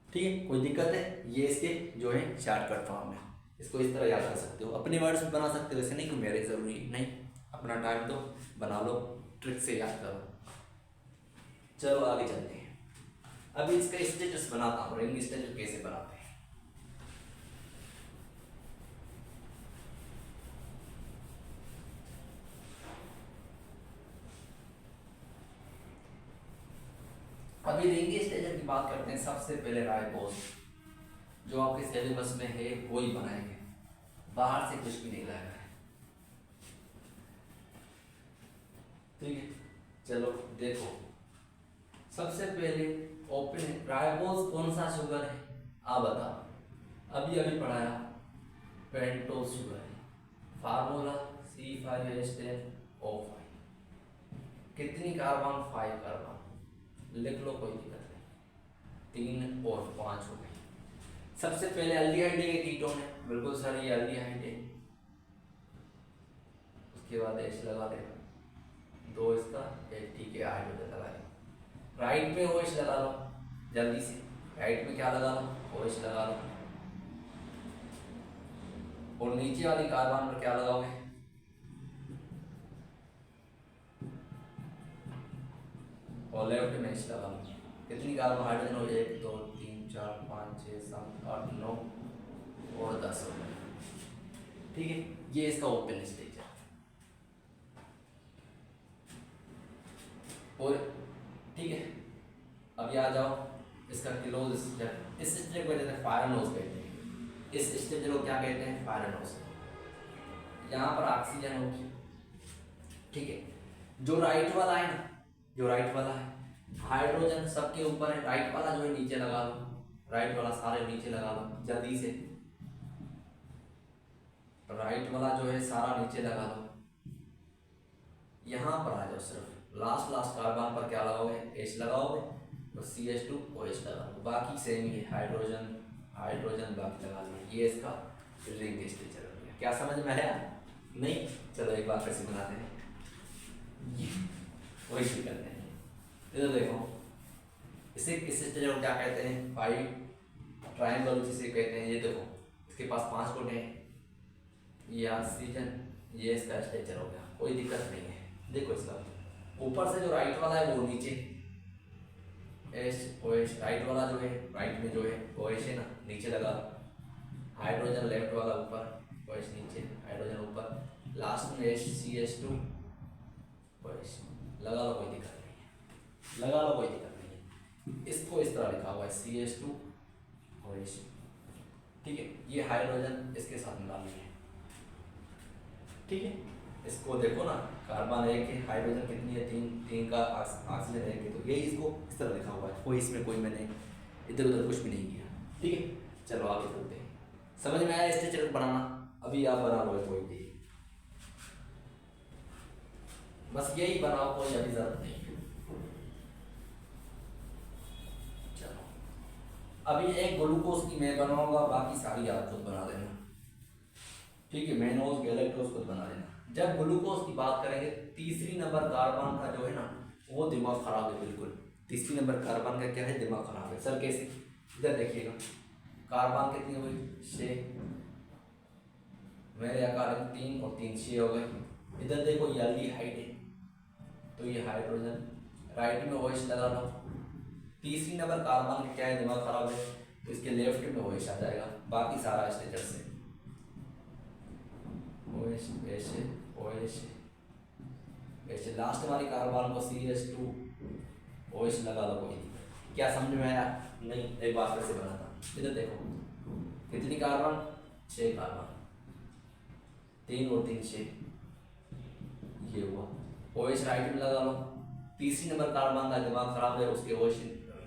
ठीक है, कोई दिक्कत है, ये इसके जो है शॉर्टकट फॉर्म है, इसको इस तरह याद कर सकते हो। अपने वर्ड्स में बना सकते हो, ऐसे नहीं कि मेरे जरूरी नहीं, अपना टाइम दो, बना लो, ट्रिक से याद करो। चलो आगे चलते हैं। अभी इसका स्टेटस बनाता हूँ, रिंग स्टेटस कैसे बनाते हैं। अभी रिंग स्टेचर की बात करते हैं। सबसे पहले राइबोज जो आपके सिलेबस में है वो ही बनाएंगे, बाहर से कुछ भी नहीं लाएगा है। ठीक है, चलो देखो, सबसे पहले ओपन राइबोज कौन सा शुगर है आप बताओ। अभी अभी पढ़ाया, पेंटोज शुगर है, फार्मूला C5H10O5। कितनी कार्बन? 5 कार्बन। लिख लो, कोई दिक्कत नहीं। 3 और 5 हो गई। सबसे पहले एल्डिहाइड है, कीटोन है, बिल्कुल सर ये एल्डिहाइड है। उसके बाद H लगा देगा, 2 इसका, एक ठीक है, हाइड्रोजन लगा देगा। राइट में OH लगा लो जल्दी से। राइट में क्या लगा लो? OH लगा लो। और नीचे वाली कार्बन पर क्या लगाओगे? और लेफ्ट में H लगा लो। कितनी कार्बन हाइड्रोजन हो? 1 2 3 4 5 6 7 8 9 और 10 हो गए। ठीक है, ये इसका ओपन स्टेज है। और ठीक है, अब आ जाओ इसका क्लोज स्टेज। इस स्टेज को कहते हैं फायरनोज कहते हैं। इस स्टेज को क्या कहते हैं? फायरनोज। यहाँ पर ऑक्सीजन होगी। ठीक है, जो राइट वाला है ना, जो राइट वाला है, हाइड्रोजन सबके ऊपर है। राइट वाला जो है नीचे लगा लो, राइट वाला सारे नीचे लगा लो जल्दी से। राइट वाला जो है सारा नीचे लगा लो। यहां पर आ जाओ, सिर्फ लास्ट लास्ट कार्बन पर क्या लगाओगे? H लगाओगे और CH2OH लगा लो। बाकी सेम ही है, हाइड्रोजन हाइड्रोजन बाकी लगा लो। ये इसका रिंग स्ट्रक्चर हो गया। क्या समझ में आया? नहीं? चलो एक बार कैसे बनाते हैं, वही करते हैं। इधर देखो, इसे इस स्ट्रक्चर को क्या कहते हैं? 5 ट्रायंगल जिसे कहते हैं। ये देखो, इसके पास 5 कोने हैं। ये ऑक्सीजन, ये इसका स्ट्रक्चर हो गया, कोई दिक्कत नहीं है। देखो इसका ऊपर से जो राइट वाला है वो नीचे OH, राइट वाला जो है, राइट में जो है OH है ना, नीचे लगा। हाइड्रोजन लेफ्ट वाला ऊपर, OH नीचे, हाइड्रोजन ऊपर, लास्ट में CH2OH लगा लो, कोई दिक्कत नहीं है, लगा लो, कोई दिक्कत नहीं है। इसको इस तरह लिखा हुआ है CH2OH। ठीक है, ये हाइड्रोजन इसके साथ मिला ली है। ठीक है, इसको देखो ना, कार्बन 1 है, हाइड्रोजन कितनी है? 3 का ऑक्सीजन 1 है, तो यही इसको इस तरह लिखा हुआ है। कोई इसमें कोई मैंने इधर उधर कुछ भी नहीं किया। ठीक है, चलो आगे चलते हैं। समझ में आया स्ट्रक्चर बनाना? अभी आप बना लो कोई भी, बस यही बनाओ, कोई अभी जरूरत नहीं। चलो, अभी एक ग्लूकोज की मैं बनाऊंगा, बाकी सारी आप खुद बना देना। ठीक है, मेनोज गैलेक्टोज खुद बना लेना। जब ग्लूकोज की बात करेंगे, तीसरी नंबर कार्बन का जो है ना, वो दिमाग खराब है बिल्कुल। तीसरी नंबर कार्बन का क्या है? दिमाग खराब है। सर कैसे? इधर देखिएगा, कार्बन कितनी हुई? 6। मेरे अकॉर्डिंग 3 और 3 6 हो गए। इधर देखो, ये एल्डिहाइड है, तो ये हाइड्रोजन, राइट में OH लगा लो। तीसरी नंबर कार्बन का क्या है? दिमाग खराब है, तो इसके लेफ्ट में OH आ जाएगा। बाकी सारा स्ट्रक्चर से OH OH OH, लास्ट वाली कार्बन को CH2OH लगा लो, कोई नहीं। क्या समझ में आया? नहीं? एक बार फिर से बनाता। इधर देखो, कितनी कार्बन? 6 कार्बन, 3 और 3 6, ये हुआ। OH राइट में लगा लो। तीसरी नंबर कार्बन का दिमाग खराब है, उसके OH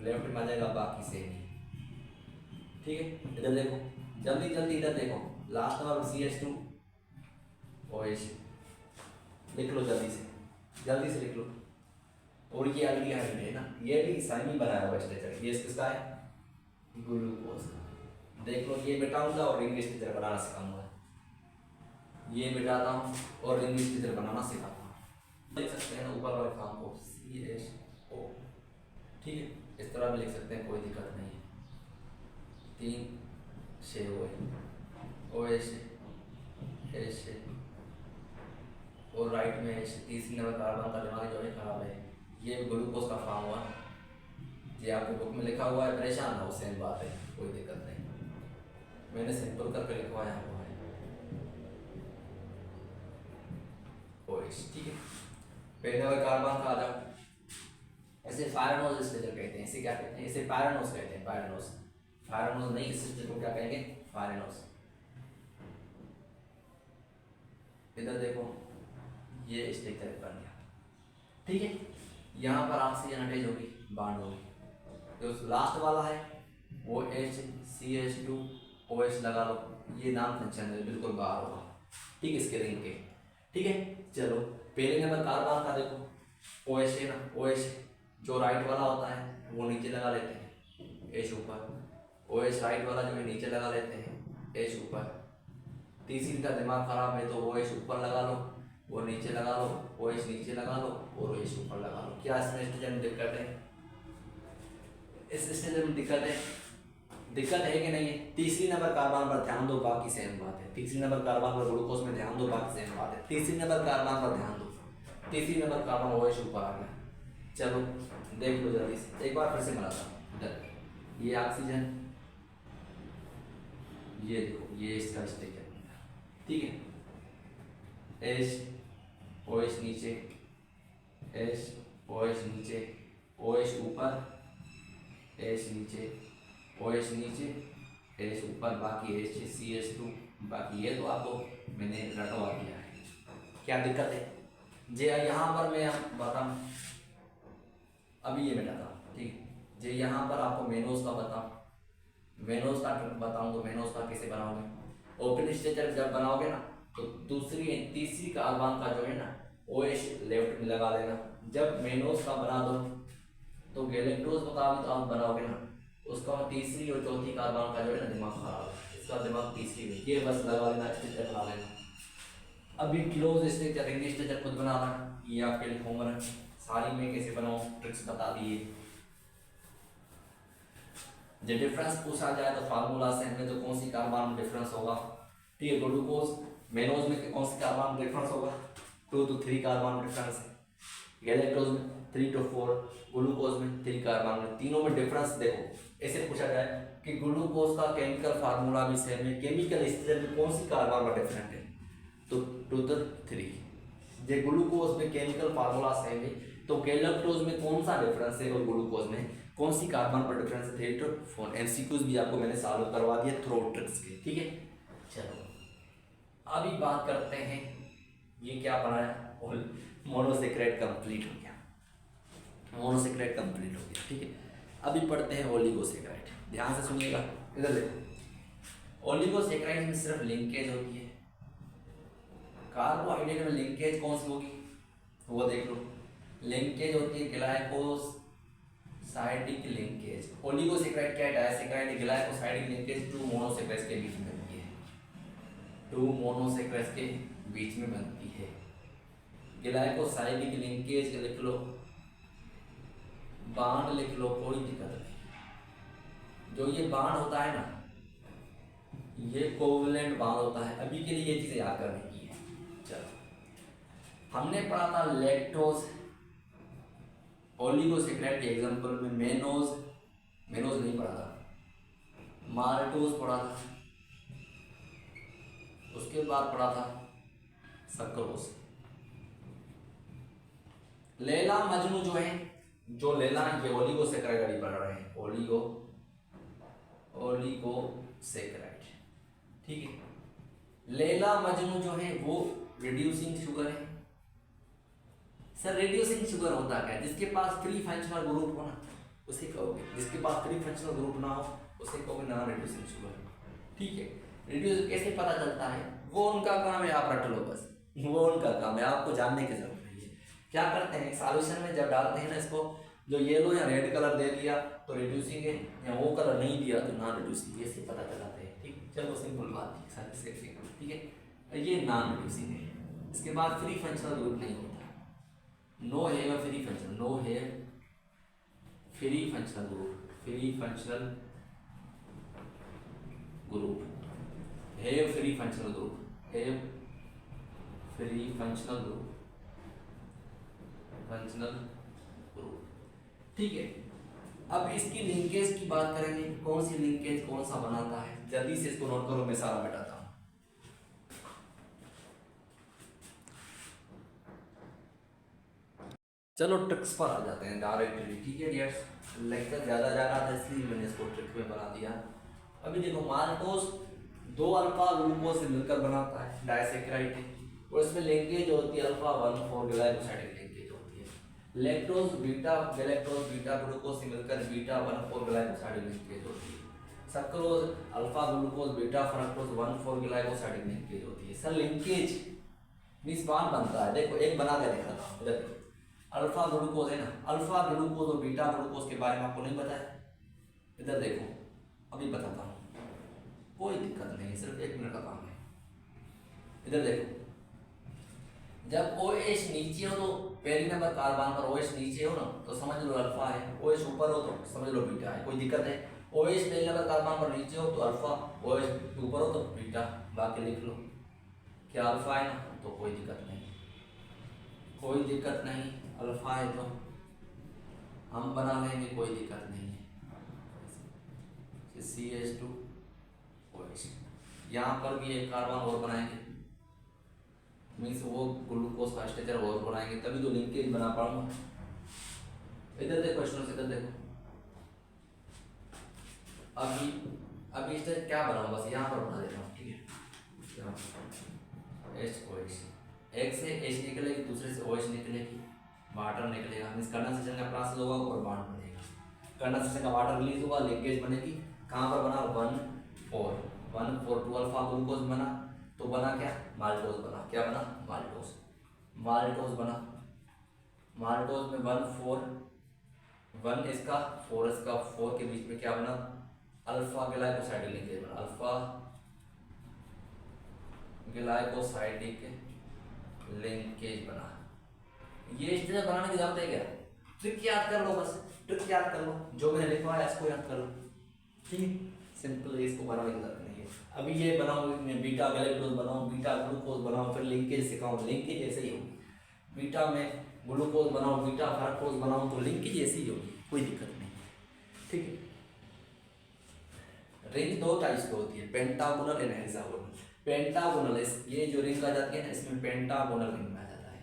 लेफ्ट में आ जाएगा, बाकी से नहीं। ठीक है, इधर देखो, जल्दी जल्दी इधर देखो, लास्ट नंबर CH2OH लिख लो, जल्दी से लिख लो। और ये एल्डिहाइड है ना, ये भी साइमी बनाया हुआ स्ट्रक्चर। ये किसका है? ग्लूकोज का। देख लो, ये मिटाऊंगा और रिंग स्ट्रक्चर बनाना सिखाऊंगा। ये मिटाता हूँ और रिंग स्ट्रक्चर बनाना सिखाता हूँ। लिख सकते हैं ऊपर वाले फॉर्म को CHO। ठीक है, इस तरह भी लिख सकते हैं, कोई दिक्कत नहीं है। 3 6 OH H और राइट में H। तीसरी नंबर कार्बन का दिमाग जो है खराब है। ये ग्लूकोज का फॉर्म हुआ, ये आपके बुक में लिखा हुआ है, परेशान ना हो, सेम बात है, कोई दिक्कत नहीं। मैंने सिंपल करके लिखवाया हुआ है OH। ठीक है, पहले नंबर कार्बन का आ जाओ इसे फायरनोज स्ट्रक्चर कहते हैं। इसे क्या कहते हैं? इसे पायरनोज कहते हैं। पायरनोज, फायरनोज नहीं, इस स्ट्रक्चर को क्या कहेंगे? फायरनोज। इधर देखो, ये स्ट्रक्चर बन गया, ठीक है। यहाँ पर ऑक्सीजन अटैच होगी, बॉन्ड होगी। जो लास्ट वाला है वो HCH2OH लगा लो, ये नाम टेंशन है, बिल्कुल बाहर होगा, ठीक है, इसके रिंग के, ठीक है। चलो पहले नंबर कार्बन का देखो, OH है ना, OH जो राइट वाला होता है वो नीचे लगा लेते हैं, H ऊपर। OH राइट वाला जो है नीचे लगा लेते हैं, H ऊपर। तीसरी का दिमाग खराब है तो OH ऊपर लगा लो, वो नीचे लगा लो, OH नीचे लगा लो और OH ऊपर लगा लो। क्या इसमें स्ट्रक्चर में दिक्कत है? इस स्ट्रक्चर में दिक्कत है? दिक्कत है कि नहीं है? तीसरी नंबर कार्बन पर ध्यान दो, बाकी सेम बात है। तीसरी नंबर कार्बन पर ग्लूकोज में ध्यान दो, बाकी सेम बात है। तीसरी नंबर कार्बन पर ध्यान दो, तीसरी नंबर कार्बन OH ऊपर आ गया। चलो देख लो जल्दी से, एक बार फिर से बनाता हूँ। इधर ये ऑक्सीजन, ये देखो ये इसका स्ट्रक्चर, ठीक है। OH नीचे, OH नीचे, OH ऊपर, H नीचे, OH नीचे, H ऊपर, बाकी HCH2, बाकी ये तो आपको मैंने रटवा दिया है। क्या दिक्कत है? जे यहाँ पर मैं बताऊँ, अभी ये मिटाता हूँ, ठीक है। जे यहाँ पर आपको मेनोज का बताऊँ, मेनोज का बताऊँ तो मेनोज का कैसे बनाओगे? ओपन स्ट्रक्चर जब बनाओगे ना तो दूसरी तीसरी कार्बन का जो है ना OH लेफ्ट में लगा लेना। जब मेनोज का बना दो तो गैलेक्टोज का भी तो आप बनाओगे ना, उसका तीसरी और चौथी कार्बन का जो है ना दिमाग खराब है, इसका दिमाग तीसरी में, ये बस लगा लेना, स्ट्रक्चर बना लेना। अभी क्लोज स्ट्रक्चर, रिंग स्ट्रक्चर खुद बनाना, ये आपके लिए होमवर्क। सारी में कैसे बनाओ ट्रिक्स बता दिए। जब डिफरेंस पूछा जाए तो फार्मूला से हमें तो कौन सी कार्बन में डिफरेंस होगा, ठीक है। ग्लूकोज मेनोज में कौन सी कार्बन में डिफरेंस होगा? 2 to 3 कार्बन डिफरेंस है। गैलेक्टोज में 3 to 4, ग्लूकोज में 3 कार्बन में, तीनों में डिफरेंस देखो। ऐसे पूछा जाए कि ग्लूकोज का केमिकल फार्मूला भी सेम है, केमिकल स्ट्रक्चर में कौन सी कार्बन में डिफरेंट है? तो 2 to 3। जे ग्लूकोज में केमिकल फार्मूला सेम है तो गैलेक्टोज में कौन सा डिफरेंस है और ग्लूकोज में कौन सी कार्बन पर डिफरेंस है? 3 to 4। MCQs भी आपको मैंने सॉल्व करवा दिए थ्रू ट्रिक्स के, ठीक है। चलो अभी बात करते हैं, ये क्या बनाया? मोनोसेक्राइड कंप्लीट हो गया, मोनोसेक्राइड कंप्लीट हो गया, ठीक है। अभी पढ़ते हैं ओलिगोसेक्राइड। ध्यान से सुनिएगा, इधर देखो। ओलिगोसेक्राइड में सिर्फ लिंकेज होती है। कार्बोहाइड्रेट में लिंकेज कौन सी होगी वो देख लो। लिंकेज होती है ग्लाइकोसाइडिक लिंकेज। ओलिगोसेक्राइड क्या है? डाइसेक्राइड, ग्लाइकोसाइडिक लिंकेज 2 मोनोसेक्राइड्स के बीच में बनती है, 2 मोनोसेक्राइड्स के बीच में बनती है। ग्लाइकोसाइडिक लिंकेज लिख लो, बांड लिख लो, कोई दिक्कत नहीं। जो ये बांड होता है ना, ये कोवलेंट बांड होता है। अभी के लिए ये चीजें याद करने की है। चलो हमने पढ़ा था लैक्टोज, ओलिगोसेक्राइड के एग्जांपल में मेनोज नहीं पढ़ा था, माल्टोज पढ़ा था, उसके बाद पढ़ा था सक्रोज। लैला मजनू जो है, जो लैला ये ओलिगोसेक्राइड अभी पढ़ रहे हैं, ओलिगोसेक्राइड, ठीक है। लैला मजनू जो है वो रिड्यूसिंग शुगर है। सर रिड्यूसिंग शुगर होता क्या है? जिसके पास 3 फंक्शनल ग्रुप हो ना उसे कहोगे, जिसके पास 3 फंक्शनल ग्रुप ना हो उसे कहोगे नॉन रिड्यूसिंग शुगर, ठीक है। रिड्यूस कैसे पता चलता है? वो उनका काम है, आप रट लो बस, वो उनका काम है, आपको जानने की जरूरत नहीं है। क्या करते हैं सॉल्यूशन में जब डालते हैं ना, इसको जो येलो या रेड कलर दे दिया तो रिड्यूसिंग है, या वो कलर नहीं दिया तो नॉन रिड्यूसिंग, ऐसे पता चलाते हैं, ठीक। चलो सिंपल बात है, सारे ठीक है। ये नॉन रिड्यूसिंग है। इसके बाद फ्री फंक्शनल ग्रुप नहीं होता, नो है फ्री फंक्शनल, नो है free functional group, free functional group है, फ्री फंक्शनल ग्रुप है, free functional group, functional group, ठीक है। अब इसकी लिंकेज की बात करेंगे, कौन सी लिंकेज कौन सा बनाता है, जल्दी से इसको नोट करो, मैं सारा मिटाता हूं। चलो ट्रिक्स पर आ जाते हैं डायरेक्टली। ठीक है डियर्स, लेक्चर ज़्यादा जा रहा था इसलिए मैंने इसको ट्रिक में बना दिया। अभी देखो माल्टोस दो अल्फा ग्लूकोज से मिलकर बनाता है डाइसैकेराइड है, और इसमें लिंकेज होती है अल्फा 1,4 ग्लाइकोसाइड लिंकेज होती है। Lactose beta galactose beta glucose से मिलकर बीटा 1,4 ग्लाइकोसाइड लिंकेज होती है। Sucrose alpha glucose beta fructose 1,4 glycoside linkage होती है। सर लिंकेज मीन्स बांड बनता है, देखो एक बना के दिखाता हूँ। इधर अल्फा ग्लूकोज है ना, अल्फा ग्लूकोज और बीटा ग्लूकोज के बारे में आपको नहीं पता है? इधर देखो अभी बताता हूँ, कोई दिक्कत नहीं, सिर्फ 1 मिनट का काम है। इधर देखो, जब OH नीचे हो तो पहली नंबर कार्बन पर OH नीचे हो ना तो समझ लो अल्फा है, OH ऊपर हो तो समझ लो बीटा है, कोई दिक्कत है? OH पहली नंबर कार्बन पर नीचे हो तो अल्फा, OH ऊपर हो तो बीटा, बाकी लिख लो। क्या अल्फा है ना तो कोई दिक्कत नहीं, कोई दिक्कत नहीं, अल्फा है तो हम बना लेंगे, कोई दिक्कत नहीं है। CH2OH, यहाँ पर भी एक कार्बन और बनाएंगे, मीन्स वो ग्लूकोज का स्ट्रक्चर और बनाएंगे, तभी तो लिंकेज बना पाऊंगा। इधर देखो स्टूडेंट्स, इधर देखो, अभी इस तरह क्या बनाऊँ, बस यहाँ पर बना देता हूँ। ठीक है, HOH, एक से H निकलेगी, दूसरे से OH निकलेगी, वाटर निकलेगा, मीन्स कंडेंसेशन का प्रोसेस होगा और बॉन्ड बनेगा। कंडेंसेशन का वाटर रिलीज होगा, लिंकेज बनेगी। कहाँ पर बना? 1,4 2 अल्फा ग्लूकोज बना, तो बना क्या? माल्टोज बना। क्या बना? माल्टोज। माल्टोज बना, माल्टोज में 1 इसका 4 इसका 4 के बीच में क्या बना? अल्फा ग्लाइकोसाइड लिंकेज बना, अल्फा ग्लाइकोसाइडिक लिंकेज बना। ये स्ट्रक्चर बनाने की जरूरत है क्या? ट्रिक याद कर लो, बस ट्रिक याद कर लो, जो मैंने लिखा है इसको याद कर लो। ठीक है, सिंपल है, इसको बनाने की जरूरत नहीं है। अभी ये बनाऊँ, बीटा गैलेक्टोज बनाऊँ, बीटा ग्लूकोज बनाऊँ, फिर लिंकेज सिखाऊँ, लिंकेज ऐसे ही होगी। बीटा में ग्लूकोज बनाऊँ, बीटा फ्रक्टोज बनाऊँ तो लिंकेज ऐसी ही होगी, कोई दिक्कत नहीं। ठीक है, रिंग 2 टाइप्स की होती है, पेंटागोनल एंड हेक्सागोनल। पेंटागोनल, ये जो रिंग आ जाती है ना, इसमें पेंटागोनल रिंग में आ जाता है।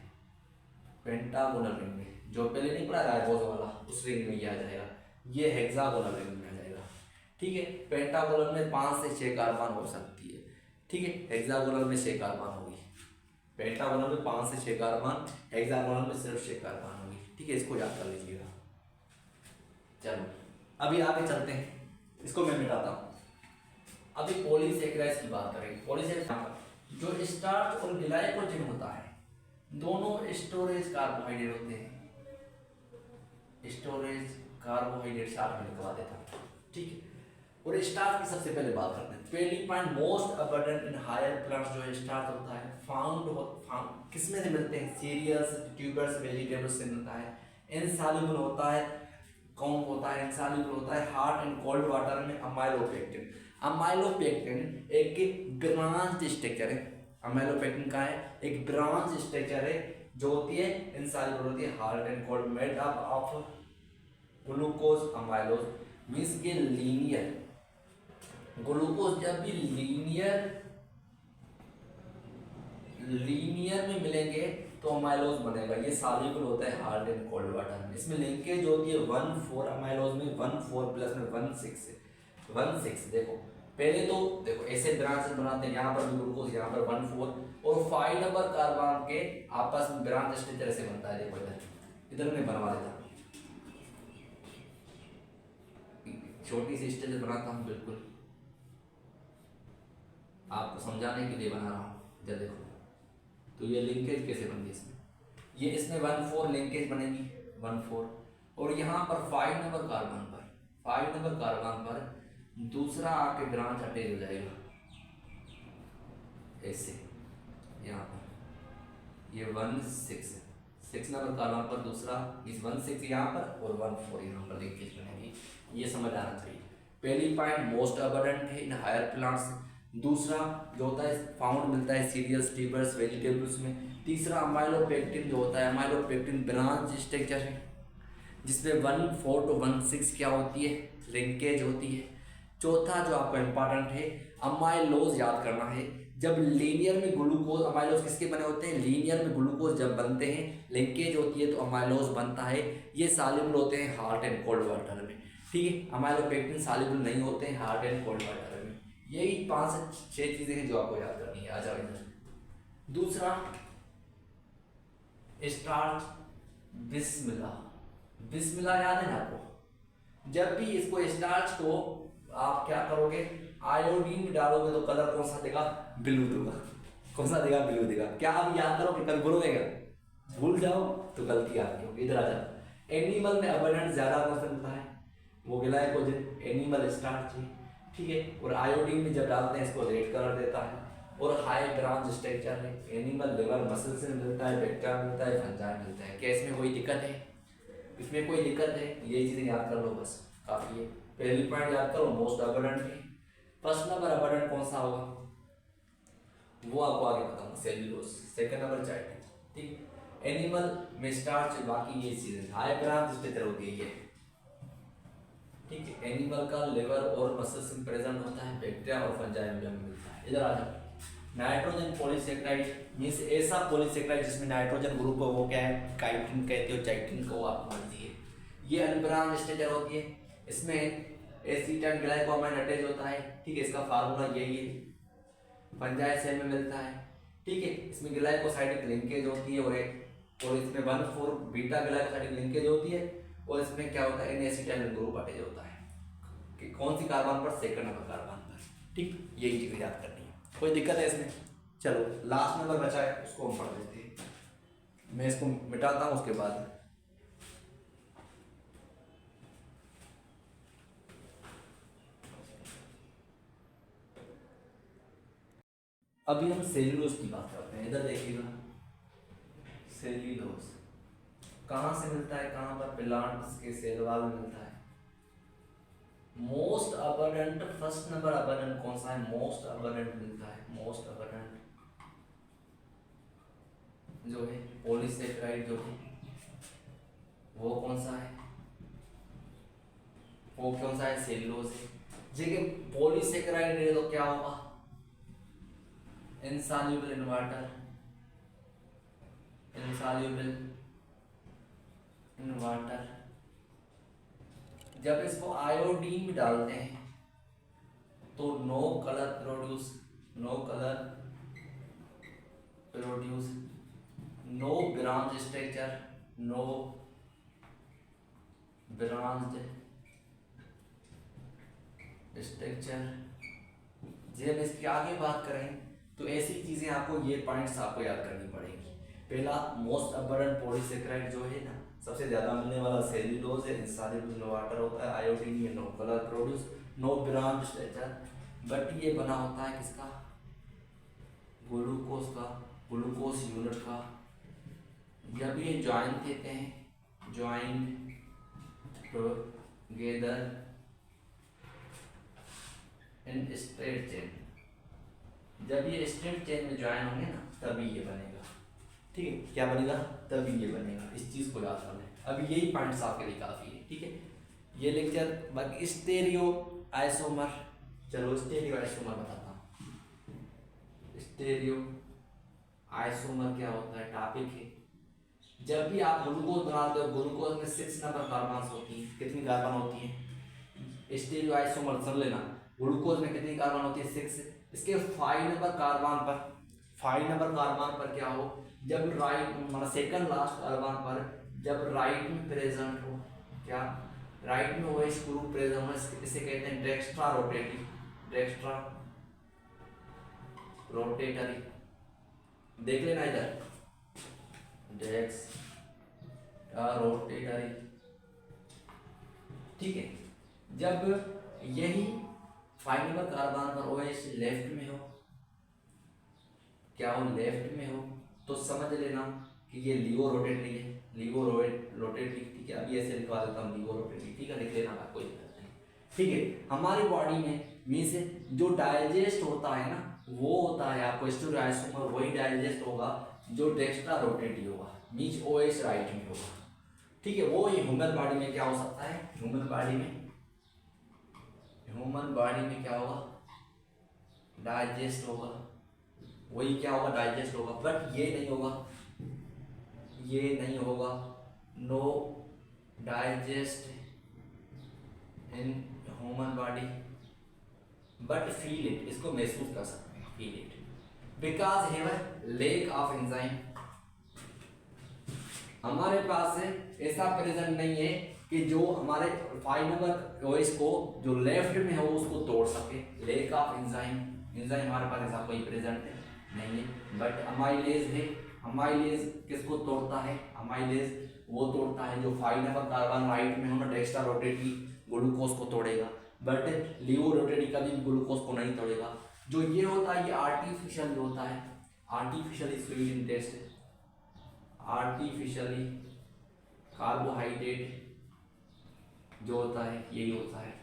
पेंटागोनल रिंग में जो पहले नहीं पढ़ा राइबोज वाला, उस रिंग में ये आ जाएगा। ये हेक्सागोनल रिंग में आ जाएगा। ठीक है, पेंटागोनल में 5 से 6 कार्बन हो सकती है। ठीक है, हेक्सागोनल में 6 कार्बन होगी। पेंटागोनल में 5 से 6 कार्बन, हेक्सागोनल में सिर्फ 6 कार्बन होगी। ठीक है, इसको याद कर लीजिएगा। चलो अभी आगे चलते हैं, इसको मैं मिटाता हूँ। अभी पॉलीसेकेराइड्स की बात करेंगे। पॉलीसेकेराइड जो स्टार्च और ग्लाइकोजन होता है, दोनों स्टोरेज कार्बोहाइड्रेट होते हैं। स्टोरेज कार्बोहाइड्रेट साथ में लिखवा देता हूँ। ठीक है, और स्टार्च की सबसे पहले बात करते हैं। पहली point, most abundant in higher plants जो स्टार्च होता है, फाउंड किसमें से मिलते हैं? सीरियल्स, ट्यूबर्स, वेजिटेबल्स से मिलता है। इनसॉल्युबल होता है, कौन होता है? इनसॉल्युबल होता है हॉट एंड कोल्ड वाटर में। अमाइलोपेक्टिन, अमाइलोपेक्टिन एक ब्रांच स्ट्रक्चर है। अमाइलोपेक्टिन का है? एक ब्रांच स्ट्रक्चर है जो होती है इनसॉल्युबल होती है, hot and cold, made up of glucose amylose, means के लीनियर ग्लूकोज जब भी लीनियर में मिलेंगे तो अमाइलोज बनेगा। ये सॉल्युबल होता है हार्ड एंड कोल्ड वाटर में। इसमें लिंकेज होती है 1,4, अमाइलोज में 1,4 प्लस में 1,6 देखो पहले तो देखो ऐसे ब्रांच बनाते हैं, यहाँ पर भी ग्लूकोज, यहाँ पर 1,4 और 5 नंबर कार्बन के आपस में ब्रांच स्ट्रक्चर ऐसे बनता है। देखो इधर मैं बनवा देता हूँ, छोटी सी स्ट्रक्चर बनाता हूँ, बिल्कुल आपको समझाने के लिए बना रहा हूँ। इधर देखो तो ये लिंकेज कैसे बनती है इसमें, ये इसमें 1,4 लिंकेज बनेगी 1,4, और यहाँ पर 5 नंबर कार्बन पर दूसरा आके ब्रांच अटैच हो जाएगा ऐसे। यहाँ पर ये 6 नंबर कार्बन पर दूसरा, इस 1,6 यहाँ पर और 1,4 यहाँ पर लिंकेज बनेगी। ये समझ आना चाहिए। पहली पॉइंट, मोस्ट अबंडेंट है इन हायर प्लांट्स। दूसरा जो होता है फाउंड मिलता है सीरियल्स, ट्यूबर्स, वेजिटेबल्स में। तीसरा अमाइलोपेक्टिन जो होता है, अमाइलोपेक्टिन ब्रांच स्ट्रक्चर है जिसमें 1,4 to 1,6 क्या होती है? लिंकेज होती है। चौथा जो आपका इंपॉर्टेंट है, अमाइलोज याद करना है। जब लीनियर में ग्लूकोज अमाइलोज किसके बने होते हैं, लीनियर में ग्लूकोज जब बनते हैं, लिंकेज होती है तो अमाइलोज बनता है। ये सॉल्युबल होते हैं हार्ट एंड कोल्ड वाटर में, ठीक है। अमाइलोपेक्टिन सॉल्युबल नहीं होते हैं हार्ट एंड कोल्ड वाटर में। यही 5 से 6 चीजें हैं जो आपको याद करनी है। आ जाओ इधर। दूसरा स्टार्च, बिस्मिल्लाह। बिस्मिल्लाह याद है ना आपको। जब भी इसको स्टार्च को आप क्या करोगे, आयोडीन में डालोगे तो कलर कौन सा देगा, ब्लू देगा। कौन सा देगा, ब्लू देगा। क्या आप याद करोगे, कल बोलोगे क्या, भूल जाओ तो गलती आपकी होगी। इधर आ जाओ। एनिमल में अबंडेंट ज्यादा कौन सा मिलता है, वो ग्लाइकोजन, एनिमल स्टार्च है, ठीक है। और आयोडीन में जब डालते हैं इसको रेड कलर देता है। और हाई ब्रांच स्ट्रक्चर है, एनिमल लिवर मसल से मिलता है, बैक्टीरिया मिलता है, फंजाई मिलता है। क्या इसमें कोई दिक्कत है, इसमें कोई दिक्कत है, ये चीजें याद कर लो बस, काफी है। पहली पॉइंट याद करो, मोस्ट अबंडेंट है। फर्स्ट नंबर अबंडेंट कौन सा होगा वो आपको आगे बताऊंगा, सेल्यूलोज। सेकंड नंबर चाइटिन, ठीक। एनिमल में स्टार्च, बाकी ये चीजें हाई ब्रांच स्ट्रक्चर होती है ये, ठीक है। एनिमल का लिवर और मसल्स में प्रेजेंट होता है, बैक्टीरिया और फंजाई में मिलता है। इधर आ जाओ। नाइट्रोजन पॉलीसेकेराइड मींस ऐसा पॉलीसेकेराइड जिसमें नाइट्रोजन ग्रुप हो, वो क्या है, काइटिन कहते हो, चाइटिन को आप मानती है। ये अनब्रांच स्ट्रक्चर होती है, इसमें एसीटाइल ग्लाइकोमाइन अटैच होता है, ठीक है। इसका फार्मूला यही है, फंजाई सेल में मिलता है, ठीक है। इसमें ग्लाइकोसाइडिक लिंकेज होती है और इसमें 1,4 बीटा ग्लाइकोसाइडिक लिंकेज होती है। और इसमें क्या होता है, एन-एसिटाइल ग्रुप अटैच होता है कि कौन सी कार्बन पर, सेकंड नंबर कार्बन पर, ठीक। यही चीजें याद करनी है। कोई दिक्कत है इसमें, चलो लास्ट नंबर बचा है उसको हम पढ़ लेते हैं। मैं इसको मिटाता हूं उसके बाद। अभी हम सेल्यूलोज की बात करते हैं। इधर देखिएगा, सेल्यूलोज कहाँ से मिलता है, कहाँ पर, प्लांट्स के सेल वाल में मिलता है। Most abundant, first number abundant कौन सा है, मोस्ट अबंडेंट मिलता है। मोस्ट अबंडेंट जो है पॉलीसेकेराइड जो है वो कौन सा है, वो कौन सा है, सेल्यूलोज है। देखिए पॉलीसेकेराइड है तो क्या होगा, insoluble in water, insoluble in water. जब इसको आयोडीन में डालते हैं तो no colour produce, no colour produce, no branch structure, no branch structure. जब इसकी आगे बात करें तो ऐसी चीजें आपको, ये पॉइंट्स आपको याद करनी पड़ेगी। पहला मोस्ट अबंडेंट पॉलीसेकेराइड जो है ना, सबसे ज्यादा मिलने वाला सेल्यूलोज है, इनसॉल्युबल इन वाटर होता है, आयोडीन में no colour produce, no branch structure. But ये बना होता है किसका, ग्लूकोज का, ग्लूकोज यूनिट का। जब ये ज्वाइन देते हैं, join together in straight chain, जब ये स्ट्रेट चेन में ज्वाइन होंगे ना तभी ये बनेगा, ठीक है। क्या बनेगा, तभी ये बनेगा। इस चीज को याद करना है। अभी यही पॉइंट्स आपके लिए काफी है, ठीक है। ये लेक्चर बाकी स्टेरियो आइसोमर, चलो स्टेरियो आइसोमर बताता हूँ। स्टेरियो आइसोमर क्या होता है, टॉपिक है। जब भी आप ग्लूकोज बनाते हो, ग्लूकोज में 6 नंबर कार्बन होती है। कितनी कार्बन होती है, स्टेरियो आइसोमर सुन लेना, ग्लूकोज में कितनी कार्बन होती है, 6। इसके 5 नंबर कार्बन पर, 5 नंबर कार्बन पर क्या हो, जब राइट मतलब सेकंड लास्ट कार्बन पर जब राइट में प्रेजेंट हो, क्या राइट में OH ग्रुप प्रेजेंट हो, इसे कहते हैं डेक्स्ट्रा रोटेटिव, डेक्स्ट्रा रोटेटरी। देख लेना इधर, डेक्स्ट्रा रोटेटरी, ठीक है। जब यही 5 नंबर कार्बन पर OH लेफ्ट में हो, क्या हो, लेफ्ट में हो, तो समझ लेना कि ये लिवो रोटेटरी है, लिवो रोटेटरी, ठीक है। अभी ऐसे लिखवा देता हूँ लिवो रोटेटरी, ठीक है, लिख लेना, कोई दिक्कत नहीं, ठीक है। हमारी बॉडी में मीन्स जो डाइजेस्ट होता है ना, वो होता है आपको स्टेरियो आइसोमर, वही डाइजेस्ट होगा जो डेक्स्ट्रा रोटेटरी होगा, मीन्स OH राइट में होगा, ठीक है। वो ह्यूमन बॉडी में क्या हो सकता है, ह्यूमन बॉडी में क्या होगा, डाइजेस्ट होगा, वही क्या होगा, डाइजेस्ट होगा। बट ये नहीं होगा, ये नहीं होगा, no digest in human body but feel it, इसको महसूस कर सकते हैं, feel it, because have lack of enzyme. हमारे पास ऐसा प्रेजेंट नहीं है कि जो हमारे 5 नंबर वॉइस को जो लेफ्ट में हो उसको तोड़ सके। लेक ऑफ एंजाइम, एंजाइम हमारे पास ऐसा कोई प्रेजेंट नहीं है। बट अमाइलेज है, अमाइलेज किसको तोड़ता है, अमाइलेज वो तोड़ता है जो 5 नंबर कार्बन राइट में होना डेक्स्ट्रा रोटेटरी ग्लूकोज को तोड़ेगा, बट लीवो रोटेटरी कभी भी ग्लूकोज को नहीं तोड़ेगा। जो ये होता है ये आर्टिफिशियल होता है, artificially sweet in taste, artificially carbohydrate जो होता है यही होता है।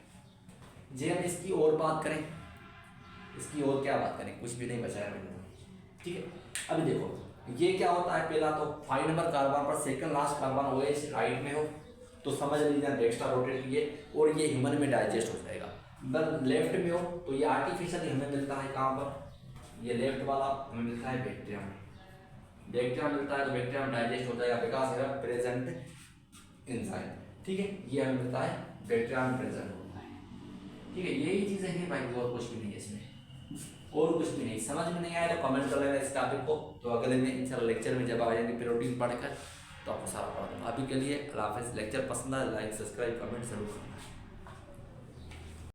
जे हम इसकी और बात करें, इसकी और क्या बात करें, कुछ भी नहीं बचा है मेरे को, ठीक है। अभी देखो ये क्या होता है, पहला तो 5 नंबर कार्बन पर second last carbon OH right में हो तो समझ लीजिए डेक्स्ट्रा रोटेटरी है और ये ह्यूमन में डाइजेस्ट हो जाएगा। बट लेफ्ट में हो तो ये आर्टिफिशियल हमें मिलता है कहाँ पर, ये लेफ्ट वाला हमें मिलता है बैक्टीरिया में, बैक्टीरिया मिलता है तो बैक्टीरिया में डाइजेस्ट हो जाएगा बिकॉज है प्रेजेंट एंजाइम, ठीक है। ये हमें मिलता है बैक्टीरिया में प्रेजेंट होता है, ठीक है। यही चीज़ें हैं भाई, और कुछ भी नहीं है इसमें, और कुछ भी नहीं। समझ में नहीं आया तो कमेंट कर लेना इस टॉपिक को, तो अगले में इंशाल्लाह लेक्चर में जब आ जाएंगे प्रोटीन पढ़कर तो आपको सारा पढ़ा दूँगा। अभी के लिए अल्लाह हाफ़िज़। लेक्चर पसंद आए लाइक सब्सक्राइब कमेंट जरूर करना।